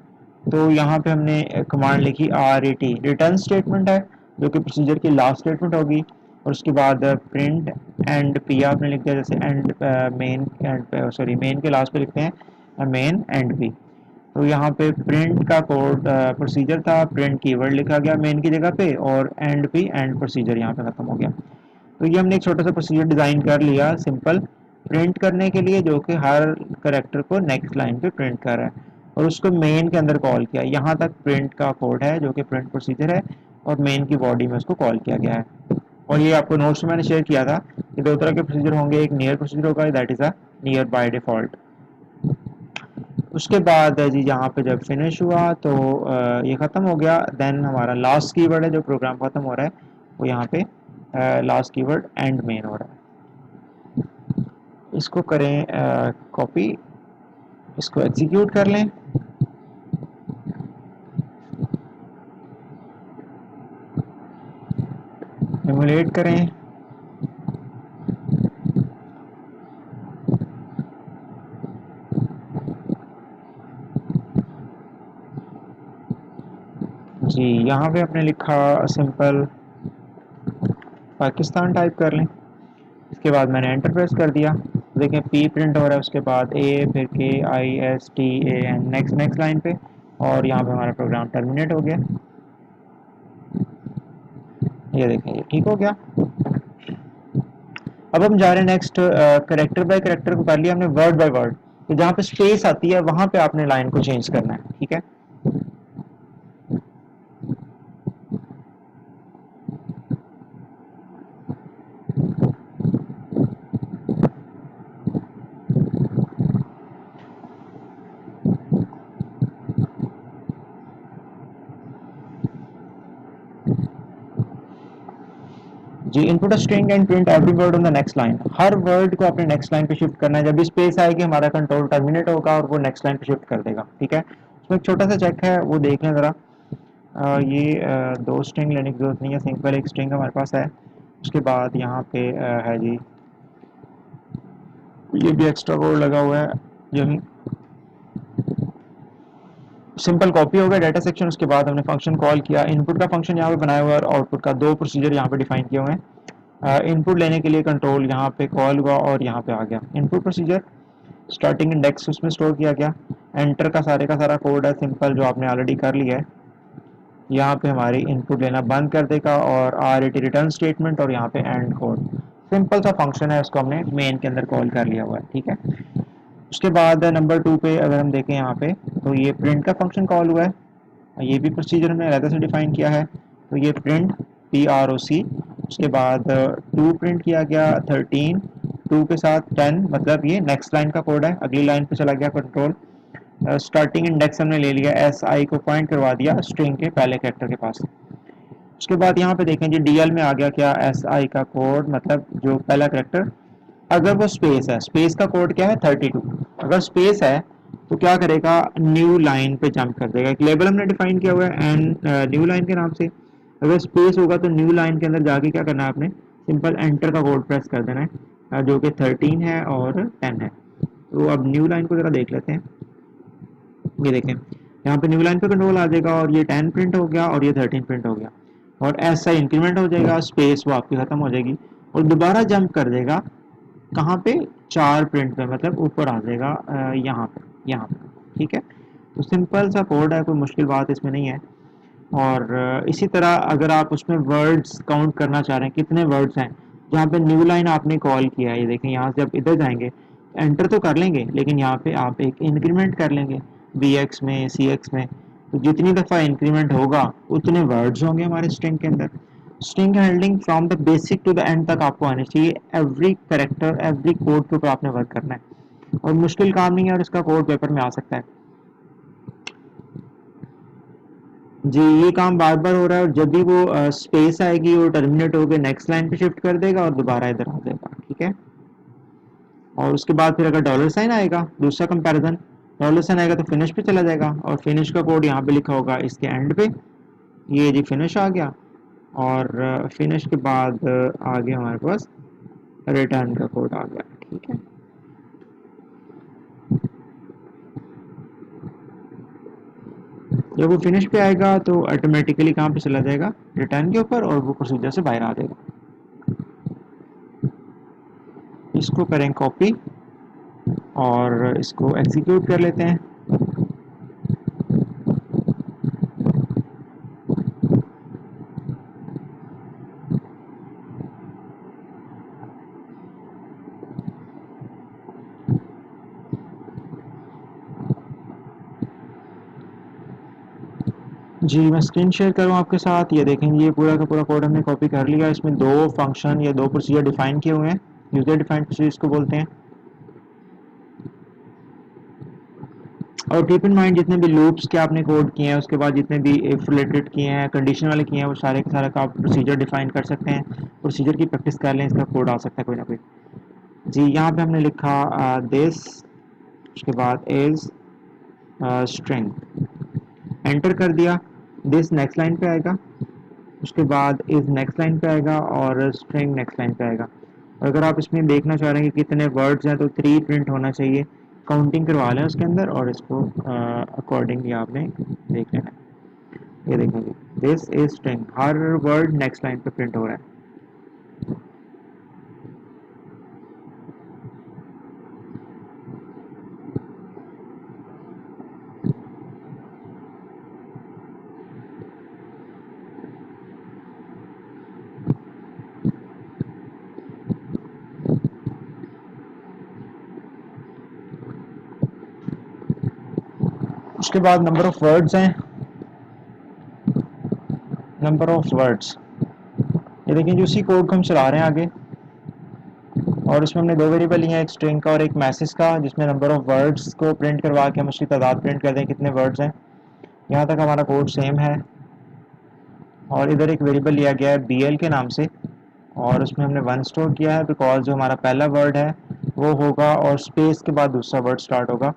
तो यहाँ पे हमने कमांड लिखी R A T, return statement है जो कि प्रोसीजर की लास्ट स्टेटमेंट होगी। और उसके बाद प्रिंट एंड पी आपने लिख दिया, जैसे and main and sorry main के लास्ट पे लिखते हैं मेन एंड पी। तो यहाँ पे प्रिंट का कोड प्रोसीजर था, प्रिंट कीवर्ड लिखा गया मेन की जगह पे और एंड पी एंड प्रोसीजर यहाँ पे खत्म हो गया। तो ये हमने एक छोटा सा प्रोसीजर डिज़ाइन कर लिया सिंपल, प्रिंट करने के लिए जो कि हर करेक्टर को नेक्स्ट लाइन पे प्रिंट कर रहा है, और उसको मेन के अंदर कॉल किया। यहाँ तक प्रिंट का कोड है जो कि प्रिंट प्रोसीजर है, और मेन की बॉडी में उसको कॉल किया गया है। और ये आपको नोट्स में मैंने शेयर किया था कि दो तरह के प्रोसीजर होंगे, एक नियर प्रोसीजर होगा, that is a near by default. उसके बाद जी यहाँ पे जब फिनिश हुआ तो ये ख़त्म हो गया। देन हमारा लास्ट कीवर्ड है जो प्रोग्राम ख़त्म हो रहा है, वो यहाँ पे लास्ट कीवर्ड एंड मेन हो रहा है। इसको करें कॉपी, इसको एग्जीक्यूट कर लें। इमुलेट करें। जी यहाँ पे आपने लिखा सिंपल पाकिस्तान टाइप कर लें। इसके बाद मैंने एंटर प्रेस कर दिया, देखें पी प्रिंट हो रहा है, उसके बाद ए, फिर K I S T A N, next next line पे, और यहाँ पे हमारा प्रोग्राम टर्मिनेट हो गया। ये देखें ये ठीक हो गया। अब हम जा रहे हैं नेक्स्ट, करेक्टर बाय करेक्टर को कर लिया हमने, वर्ड बाय वर्ड। तो जहाँ पे स्पेस आती है वहां पे आपने लाइन को चेंज करना है, ठीक है। जी input string and print every word on the next line. हर वर्ड को अपने नेक्स्ट लाइन पे शिफ्ट करना है। जब भी स्पेस आएगी हमारा कंट्रोल टर्मिनेट होगा और वो नेक्स्ट लाइन पे शिफ्ट कर देगा, ठीक है। उसमें एक छोटा सा चेक है, वो देख लें ज़रा। ये दो स्ट्रिंग लेने की जरूरत नहीं है, सिंपल एक स्ट्रिंग हमारे पास है। उसके बाद यहाँ पे है जी, ये भी एक्स्ट्रा कोड लगा हुआ है जो सिंपल कॉपी हो गया डाटा सेक्शन। उसके बाद हमने फंक्शन कॉल किया, इनपुट का फंक्शन यहाँ पे बनाया हुआ है और आउटपुट का, दो प्रोसीजर यहाँ पे डिफाइन किए हुए हैं। इनपुट लेने के लिए कंट्रोल यहाँ पे कॉल हुआ और यहाँ पे आ गया इनपुट प्रोसीजर, स्टार्टिंग इंडेक्स उसमें स्टोर किया गया। एंटर का सारा कोड है सिंपल जो आपने ऑलरेडी कर लिया है। यहाँ पे हमारी इनपुट लेना बंद कर देगा, और आर एटी रिटर्न स्टेटमेंट, और यहाँ पे एंड कोड। सिंपल सा फंक्शन है, उसको हमने मेन के अंदर कॉल कर लिया हुआ है, ठीक है। उसके बाद नंबर 2 पे अगर हम देखें यहाँ पे, तो ये प्रिंट का फंक्शन कॉल हुआ है। ये भी प्रोसीजर हमने अलग से डिफाइन किया है। तो ये प्रिंट पी आर ओ सी, उसके बाद 2 प्रिंट किया गया 13, 2 के साथ 10, मतलब ये नेक्स्ट लाइन का कोड है, अगली लाइन पे चला गया कंट्रोल। स्टार्टिंग इंडेक्स हमने ले लिया, एस आई को पॉइंट करवा दिया स्ट्रिंग के पहले कैरेक्टर के पास। उसके बाद यहाँ पे देखें जी डीएल में आ गया क्या, एस आई का कोड, मतलब जो पहला कैरेक्टर, अगर वो स्पेस है, स्पेस का कोड क्या है 32, अगर स्पेस है तो क्या करेगा, न्यू लाइन पे जंप कर देगा। एक लेबल हमने डिफाइन किया हुआ है एंड न्यू लाइन के नाम से। अगर स्पेस होगा तो न्यू लाइन के अंदर जाके क्या करना है आपने, सिंपल एंटर का कोड प्रेस कर देना है, जो कि 13 है और 10 है। तो अब न्यू लाइन को जरा देख लेते हैं। ये देखें यहाँ पे न्यू लाइन पे कंट्रोल आ जाएगा, और ये 10 प्रिंट हो गया और ये 13 प्रिंट हो गया, और ऐसा इंक्रीमेंट हो जाएगा, स्पेस वो आपकी खत्म हो जाएगी, और दोबारा जंप कर देगा कहाँ पे, 4 प्रिंट पे, मतलब ऊपर आ जाएगा यहाँ पे, ठीक है। तो सिंपल सा कोड है, कोई मुश्किल बात इसमें नहीं है। और इसी तरह अगर आप उसमें वर्ड्स काउंट करना चाह रहे हैं कितने वर्ड्स हैं, जहाँ पे न्यू लाइन आपने कॉल किया है, ये देखें यहाँ से जब इधर जाएंगे एंटर तो कर लेंगे, लेकिन यहाँ पे आप एक इंक्रीमेंट कर लेंगे बी एक्स में, सी एक्स में। तो जितनी दफ़ा इंक्रीमेंट होगा उतने वर्ड्स होंगे हमारे स्ट्रिंग के अंदर। String handling from the basic to the end तक आपको आनी चाहिए। एवरी करेक्टर, एवरी कोड के ऊपर आपने वर्क करना है, और मुश्किल काम नहीं है, और इसका कोड पेपर में आ सकता है। जी ये काम बार बार हो रहा है, और जब भी वो स्पेस आएगी वो टर्मिनेट होकर नेक्स्ट लाइन पे शिफ्ट कर देगा और दोबारा इधर आ जाएगा, ठीक है। और उसके बाद फिर अगर डॉलर साइन आएगा, दूसरा कंपैरिजन, डॉलर साइन आएगा तो फिनिश पे चला जाएगा, और फिनिश का कोड यहाँ पे लिखा होगा इसके एंड पे। ये जी फिनिश आ गया, और फिनिश के बाद आ गया हमारे पास रिटर्न का कोड आ गया, ठीक है। जब वो फिनिश पे आएगा तो ऑटोमेटिकली कहाँ पे चला जाएगा, रिटर्न के ऊपर, और वो प्रोसीजर से बाहर आ जाएगा। इसको करें कॉपी और इसको एग्जीक्यूट कर लेते हैं। जी मैं स्क्रीन शेयर करूँ आपके साथ। ये देखेंगे, ये पूरा का पूरा कोड हमने कॉपी कर लिया। इसमें दो फंक्शन या दो प्रोसीजर डिफाइन किए हुए हैं, यूजर डिफाइंड प्रोसीजर को बोलते हैं। और कीप इन माइंड, जितने भी लूप्स के आपने कोड किए हैं, उसके बाद जितने भी इफ रिलेटेड किए हैं, कंडीशन वाले किए हैं, वो सारे के सारे का आप प्रोसीजर डिफाइन कर सकते हैं। प्रोसीजर की प्रैक्टिस कर लें, इसका कोड आ सकता है कोई ना कोई। जी यहाँ पे हमने लिखा दिस, उसके बाद इज स्ट्रिंग, एंटर कर दिया। दिस नेक्स्ट लाइन पे आएगा, उसके बाद इज नेक्स्ट लाइन पे आएगा और स्ट्रिंग नेक्स्ट लाइन पे आएगा। और अगर आप इसमें देखना चाह रहे हैं कि कितने वर्ड्स हैं तो 3 प्रिंट होना चाहिए। काउंटिंग करवा लें उसके अंदर और इसको अकॉर्डिंगली आपने देख लेना है। ये देखेंगे, this is string, her word next line पे प्रिंट हो रहा है। उसके बाद नंबर ऑफ वर्ड्स हैं, नंबर ऑफ वर्ड्स, ये देखिए जो उसी कोड को हम चला रहे हैं आगे। और इसमें हमने दो वेरिएबल लिए हैं, एक स्ट्रिंग का और एक मैसेज का, जिसमें नंबर ऑफ वर्ड्स को प्रिंट करवा के हम उसकी तादाद प्रिंट कर दें कितने वर्ड्स हैं। यहाँ तक हमारा कोड सेम है। और इधर एक वेरिएबल लिया गया है bl के नाम से, और उसमें हमने 1 स्टोर किया है बिकॉज जो हमारा पहला वर्ड है वो होगा और स्पेस के बाद दूसरा वर्ड स्टार्ट होगा।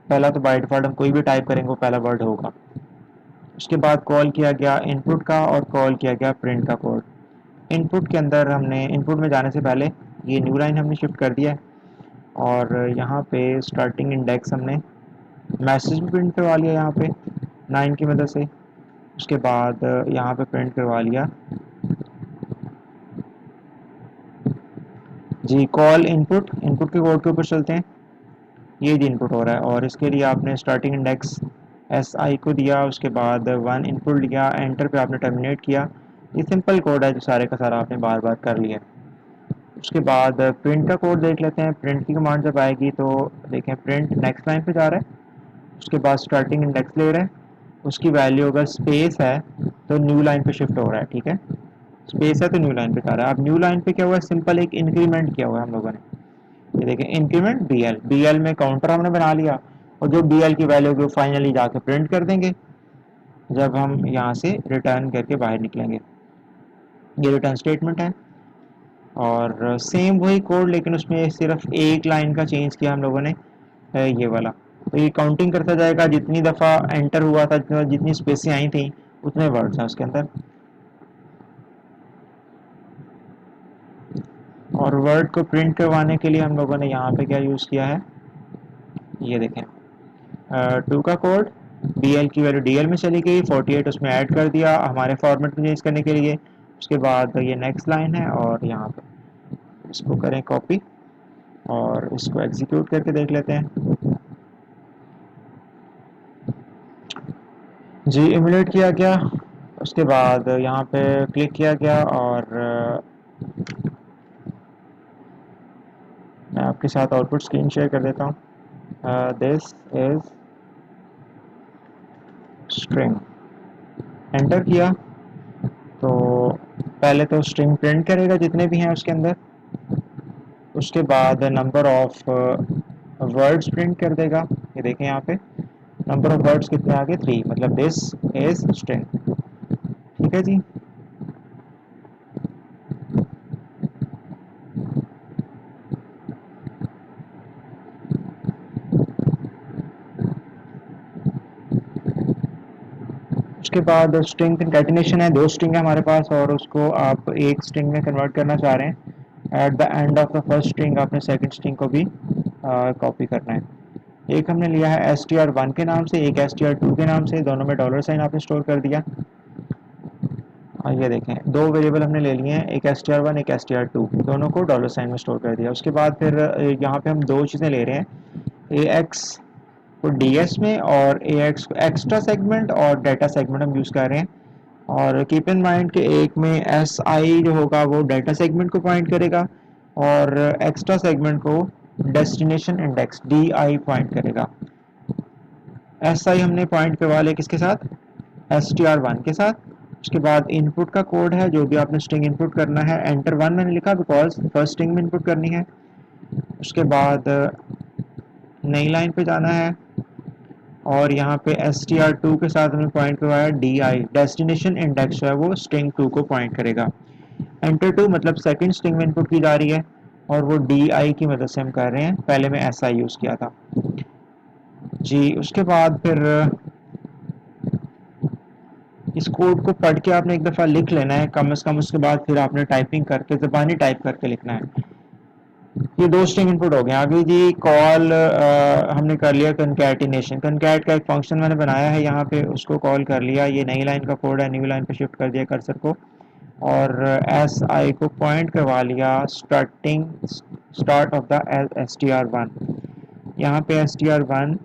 पहला तो बाय डिफॉल्ट हम कोई भी टाइप करेंगे वो पहला वर्ड होगा। उसके बाद कॉल किया गया इनपुट का और कॉल किया गया प्रिंट का कोड। इनपुट के अंदर हमने, इनपुट में जाने से पहले ये न्यू लाइन हमने शिफ्ट कर दिया है और यहाँ पे स्टार्टिंग इंडेक्स हमने मैसेज भी प्रिंट करवा लिया यहाँ पे 9 की मदद से। उसके बाद यहाँ पे प्रिंट करवा लिया जी कॉल इनपुट। इनपुट के कोड के ऊपर चलते हैं। ये जी इनपुट हो रहा है और इसके लिए आपने स्टार्टिंग इंडेक्स एस आई को दिया, उसके बाद 1 इनपुट लिया, एंटर पे आपने टर्मिनेट किया। ये सिंपल कोड है जो सारे का सारा आपने बार बार कर लिया। उसके बाद प्रिंट का कोड देख लेते हैं। प्रिंट की कमांड जब आएगी तो देखें प्रिंट नेक्स्ट लाइन पे जा रहा है, उसके बाद स्टार्टिंग इंडेक्स ले रहा है, उसकी वैल्यू अगर स्पेस है तो न्यू लाइन पे शिफ्ट हो रहा है। ठीक है, स्पेस है तो न्यू लाइन पे जा रहा है। अब न्यू लाइन पे क्या हुआ है, सिंपल एक इंक्रीमेंट किया हुआ है हम लोगों ने। ये देखें इंक्रीमेंट bl में काउंटर हमने बना लिया और जो bl की वैल्यू को फाइनली जाके प्रिंट कर देंगे जब हम यहाँ से रिटर्न करके बाहर निकलेंगे। ये रिटर्न स्टेटमेंट है और सेम वही कोड, लेकिन उसमें सिर्फ एक लाइन का चेंज किया हम लोगों ने, ये वाला। तो ये काउंटिंग करता जाएगा जितनी दफ़ा एंटर हुआ था, जितनी स्पेसें आई थी उतने वर्ड्स हैं उसके अंदर। और वर्ड को प्रिंट करवाने के लिए हम लोगों ने यहाँ पे क्या यूज़ किया है, ये देखें 2 का कोड, bl की वैल्यू dl में चली गई, 48 उसमें ऐड कर दिया हमारे फॉर्मेट में चेंज करने के लिए। उसके बाद ये नेक्स्ट लाइन है और यहाँ पे इसको करें कॉपी और इसको एग्जीक्यूट करके देख लेते हैं। जी इमुलेट किया गया, उसके बाद यहाँ पे क्लिक किया गया और मैं आपके साथ आउटपुट स्क्रीन शेयर कर देता हूँ। दिस इज स्ट्रिंग, एंटर किया तो पहले तो स्ट्रिंग प्रिंट करेगा जितने भी हैं उसके अंदर, उसके बाद नंबर ऑफ वर्ड्स प्रिंट कर देगा। ये देखें यहाँ पे नंबर ऑफ वर्ड्स कितने आगे 3, मतलब दिस इज स्ट्रिंग। ठीक है जी। उसके बाद स्ट्रिंग कंकैटिनेशन है, दो स्ट्रिंग है हमारे पास और उसको आप एक स्ट्रिंग में कन्वर्ट करना चाह रहे हैं। At the end of the first string आपने सेकंड स्ट्रिंग को भी कॉपी करना है। एक हमने लिया है str1 के नाम से, एक str2 के नाम से, दोनों में डॉलर साइन आपने स्टोर कर दिया। ये देखें दो वेरिएबल हमने ले लिए हैं, एक str1 एक str2, दोनों को डॉलर साइन में स्टोर कर दिया। उसके बाद फिर यहाँ पे हम दो चीज़ें ले रहे हैं, ax को ds में और ax को एक्स्ट्रा सेगमेंट और डाटा सेगमेंट हम यूज़ कर रहे हैं। और कीप इन माइंड कि एक में एस आई जो होगा वो डाटा सेगमेंट को पॉइंट करेगा और एक्स्ट्रा सेगमेंट को destination index D I point करेगा। एस आई हमने पॉइंट करवा लिया किसके साथ, str1 के साथ। उसके बाद इनपुट का कोड है, जो भी आपने स्ट्रिंग इनपुट करना है, एंटर 1 मैंने लिखा बिकॉज फर्स्ट स्ट्रिंग में इनपुट करनी है। उसके बाद नई लाइन पे जाना है और यहाँ पे str2 के साथ हमने पॉइंट करवाया di, डेस्टिनेशन इंडेक्स है वो स्ट्रिंग 2 को पॉइंट करेगा। एंटर 2 मतलब सेकंड स्ट्रिंग में इनपुट की जा रही है और वो di की मदद से हम कर रहे हैं, पहले में si यूज़ किया था जी। उसके बाद फिर इस कोड को पढ़ के आपने एक दफ़ा लिख लेना है कम से कम, उसके बाद फिर आपने टाइपिंग करके ज़बानी टाइप करके लिखना है। ये दो स्ट्रिंग इनपुट हो गए। आगे जी कॉल हमने कर लिया कंकैटिनेशन, कंकैट का एक फंक्शन मैंने बनाया है यहाँ पे, उसको कॉल कर लिया। ये नई लाइन का कोड है, न्यू लाइन पे शिफ्ट कर दिया कर्सर को और एस आई को पॉइंट करवा लिया स्टार्ट ऑफ द str1। यहाँ पे str1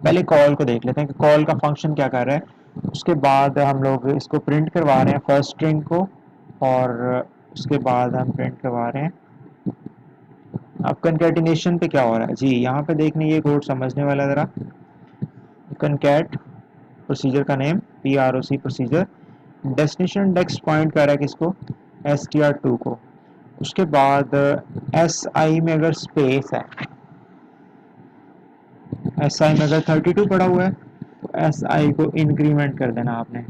पहले कॉल को देख लेते हैं कि कॉल का फंक्शन क्या कर रहा है। उसके बाद हम लोग इसको प्रिंट करवा रहे हैं फर्स्ट स्ट्रिंग को और उसके बाद हम प्रिंट करवा रहे हैं। अब कंकैटिनेशन पे क्या हो रहा है जी, यहाँ पे देखने ये कोड समझने वाला ज़रा। कंकैट प्रोसीजर का name PROC procedure, destination index point कर रहा है किसको, str2 को। उसके बाद SI में अगर स्पेस है, SI में अगर 32 पड़ा हुआ है तो SI को इंक्रीमेंट कर देना आपने।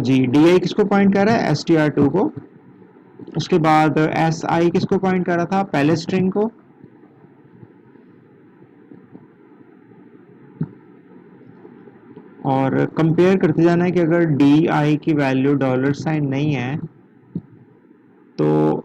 जी DI किसको पॉइंट कर रहा है, str2 को। उसके बाद SI किसको पॉइंट कर रहा था, पहले स्ट्रिंग को। और कंपेयर करते जाना है कि अगर DI की वैल्यू $साइन नहीं है तो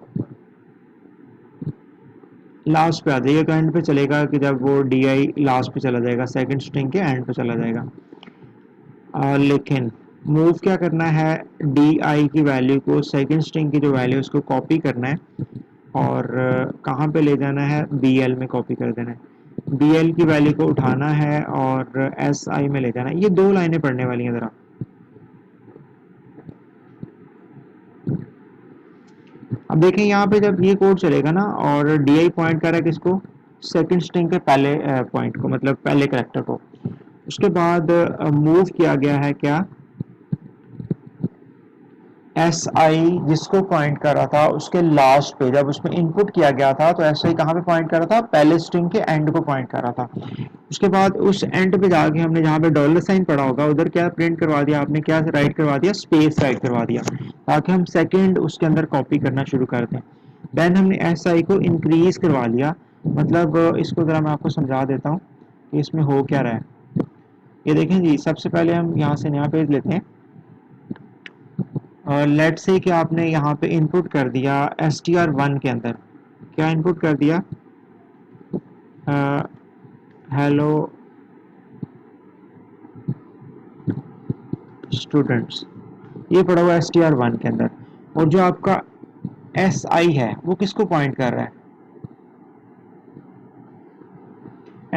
लास्ट पे आ जाएगा, एंड पे चलेगा कि जब वो DI लास्ट पे चला जाएगा, सेकंड स्ट्रिंग के एंड पे चला जाएगा। लेकिन मूव क्या करना है, DI की वैल्यू को, सेकंड स्ट्रिंग की जो वैल्यू उसको कॉपी करना है और कहाँ पे ले जाना है, BL में कॉपी कर देना है। BL की वैल्यू को उठाना है और SI में ले जाना है। ये दो लाइनें पढ़ने वाली हैं ज़रा। अब देखें यहाँ पे जब ये कोड चलेगा ना और DI पॉइंट कर रहा है किसको, सेकंड स्ट्रिंग के पहले पॉइंट को, मतलब पहले कैरेक्टर को। उसके बाद मूव किया गया है क्या, SI जिसको पॉइंट कर रहा था उसके लास्ट पे, जब उसमें इनपुट किया गया था तो SI कहाँ पे पॉइंट कर रहा था, पहले स्ट्रिंग के एंड को पॉइंट कर रहा था। उसके बाद उस एंड पे जाके हमने जहाँ पे $साइन पड़ा होगा उधर क्या प्रिंट करवा दिया आपने, क्या राइट करवा दिया, स्पेस राइट करवा दिया, ताकि हम सेकंड उसके अंदर कॉपी करना शुरू कर दें। देन हमने SI को इंक्रीज करवा लिया, मतलब इसको ज़रा मैं आपको समझा देता हूँ कि इसमें हो क्या रहा है। ये देखें जी, सबसे पहले हम यहाँ से नया पेज लेते हैं और लेट से कि आपने यहाँ पे इनपुट कर दिया str1 के अंदर, क्या इनपुट कर दिया, हेलो स्टूडेंट्स, ये पड़ा हुआ str1 के अंदर। और जो आपका SI है वो किसको पॉइंट कर रहा है,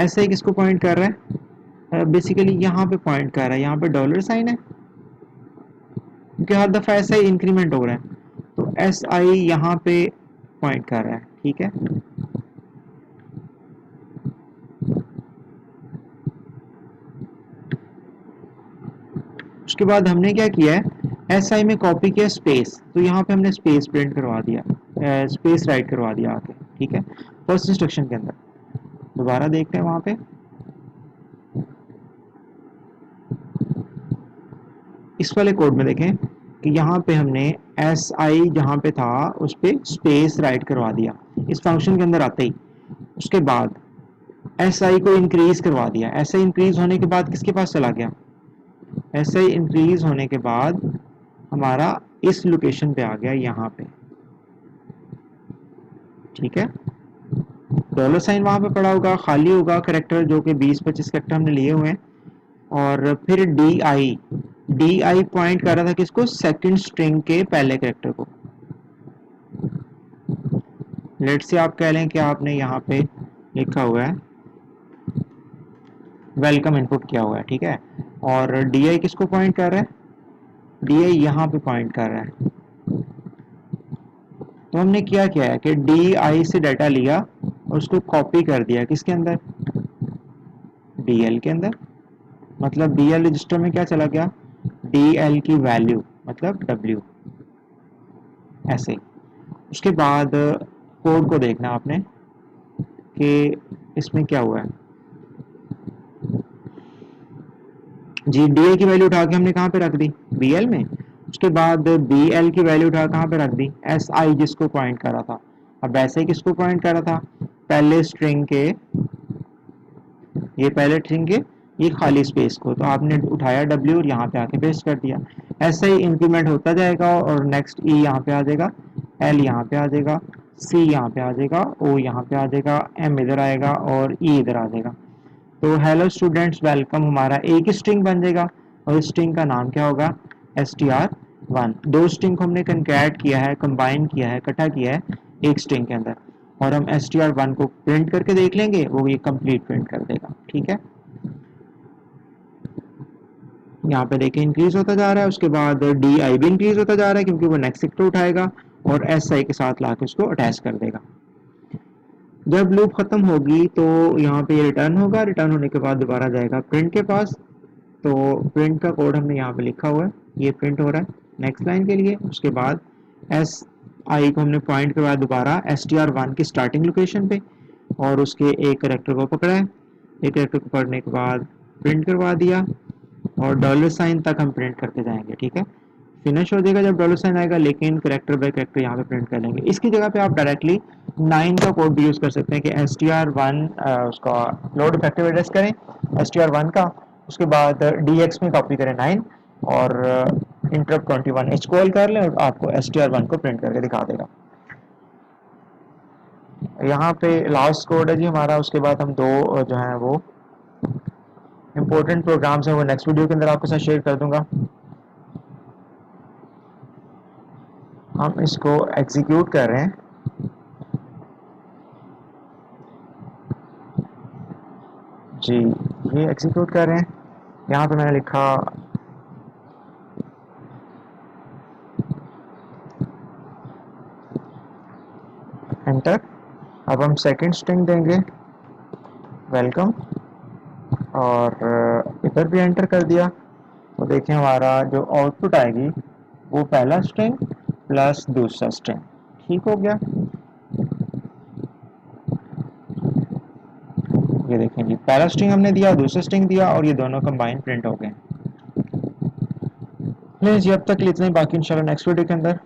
SI किसको पॉइंट कर रहा है, बेसिकली यहाँ पे पॉइंट कर रहा है, यहाँ पे $साइन है क्योंकि हर दफ़ा SI इंक्रीमेंट हो रहा है, तो SI यहाँ पे पॉइंट कर रहा है, ठीक है। उसके बाद हमने क्या किया है, SI में कॉपी किया स्पेस, तो यहाँ पे हमने स्पेस प्रिंट करवा दिया, स्पेस राइट करवा दिया आके, ठीक है, फर्स्ट इंस्ट्रक्शन के अंदर। दोबारा देखते हैं वहाँ पे, इस वाले कोड में देखें कि यहाँ पे हमने SI जहाँ पे था उस पर स्पेस राइट करवा दिया इस फंक्शन के अंदर आते ही। उसके बाद SI को इंक्रीज करवा दिया, SI इंक्रीज होने के बाद किसके पास चला गया, SI इंक्रीज होने के बाद हमारा इस लोकेशन पे आ गया, यहाँ पे, ठीक है। $साइन वहाँ पे पड़ा होगा, खाली होगा करेक्टर, जो कि 20-25 करेक्टर हमने लिए हुए हैं। और फिर DI पॉइंट कर रहा था किसको, सेकंड स्ट्रिंग के पहले करेक्टर को। लेट से आप कह लें कि आपने यहाँ पे लिखा हुआ है वेलकम इनपुट किया हुआ है, ठीक है। और डी आई किसको पॉइंट कर रहा है, डी आई यहाँ पे पॉइंट कर रहा है। तो हमने क्या किया है कि डी आई से डाटा लिया और उसको कॉपी कर दिया किसके अंदर, डी एल के अंदर। मतलब डी एल रजिस्टर में क्या चला गया, डी एल की वैल्यू मतलब डब्ल्यू, ऐसे। उसके बाद कोड को देखना आपने कि इसमें क्या हुआ है। जी डी ए की वैल्यू उठा के हमने कहाँ पे रख दी, बी एल में। उसके बाद बी एल की वैल्यू उठा कहाँ पे रख दी, एस आई जिसको पॉइंट कर रहा था। अब वैसे किसको पॉइंट कर रहा था, पहले स्ट्रिंग के, ये पहले स्ट्रिंग के ये खाली स्पेस को, तो आपने उठाया डब्ल्यू और यहाँ पे आके पेस्ट कर दिया। ऐसे ही इंक्रीमेंट होता जाएगा और नेक्स्ट ई यहाँ पे आ जाएगा, एल यहाँ पे आ जाएगा, सी यहाँ पे आ जाएगा, ओ यहाँ पे आ जाएगा, एम इधर आएगा और ई इधर आ जाएगा। तो हेलो स्टूडेंट्स वेलकम हमारा एक स्ट्रिंग बन जाएगा और स्ट्रिंग का नाम क्या होगा, str1। दो स्ट्रिंग को हमने कंकैट किया है, कंबाइन किया है, इकट्ठा किया है एक स्ट्रिंग के अंदर, और हम str1 को प्रिंट करके देख लेंगे, वो ये कंप्लीट प्रिंट कर देगा। ठीक है, यहाँ पे देखिए इंक्रीज होता जा रहा है। उसके बाद डी आई भी इंक्रीज होता जा रहा है क्योंकि वो नेक्स्ट सेक्टर उठाएगा और एस आई के साथ लाके उसको अटैच कर देगा। जब लूप खत्म होगी तो यहाँ पे ये रिटर्न होगा, रिटर्न होने के बाद दोबारा जाएगा प्रिंट के पास। तो प्रिंट का कोड हमने यहाँ पे लिखा हुआ है, ये प्रिंट हो रहा है नेक्स्ट लाइन के लिए। उसके बाद एस आई को हमने पॉइंट के बाद दोबारा एस टी आर वन की स्टार्टिंग लोकेशन पे और उसके एक करेक्टर को पकड़ा है, एक करेक्टर को पकड़ने के बाद प्रिंट करवा दिया और डॉलर साइन तक हम प्रिंट करते जाएंगे। ठीक है, फिनिश हो जाएगा जब डॉलर साइन आएगा, लेकिन करेक्टर बाय करेक्टर यहाँ पे प्रिंट कर लेंगे। इसकी जगह पे आप डायरेक्टली 9 का कोड भी यूज कर सकते हैं कि एस टी आर वन उसका लोड इफेक्टिव एड्रेस करें एस टी आर वन का, उसके बाद डी एक्स में कॉपी करें 9 और इंटरप्ट 21 एच कॉल कर लें और आपको एस टी आर वन को प्रिंट करके दिखा देगा। यहाँ पे लास्ट कोड है जी हमारा। उसके बाद हम दो जो है वो इम्पोर्टेंट प्रोग्राम्स हैं वो नेक्स्ट वीडियो के अंदर आपके साथ शेयर कर दूंगा। हम इसको एग्जीक्यूट कर रहे हैं। जी ये एग्जीक्यूट कर रहे हैं। यहाँ पे मैंने लिखा एंटर। अब हम सेकंड स्ट्रिंग देंगे वेलकम और इधर भी एंटर कर दिया। तो देखिए हमारा जो आउटपुट आएगी वो पहला स्ट्रिंग प्लस दूसरा स्ट्रिंग। ठीक हो गया, ये देखें जी पहला स्ट्रिंग हमने दिया, दूसरा स्ट्रिंग दिया और ये दोनों कंबाइन प्रिंट हो गए। प्लीज अब तक इतना ही, बाकी इंशाल्लाह नेक्स्ट वीडियो के अंदर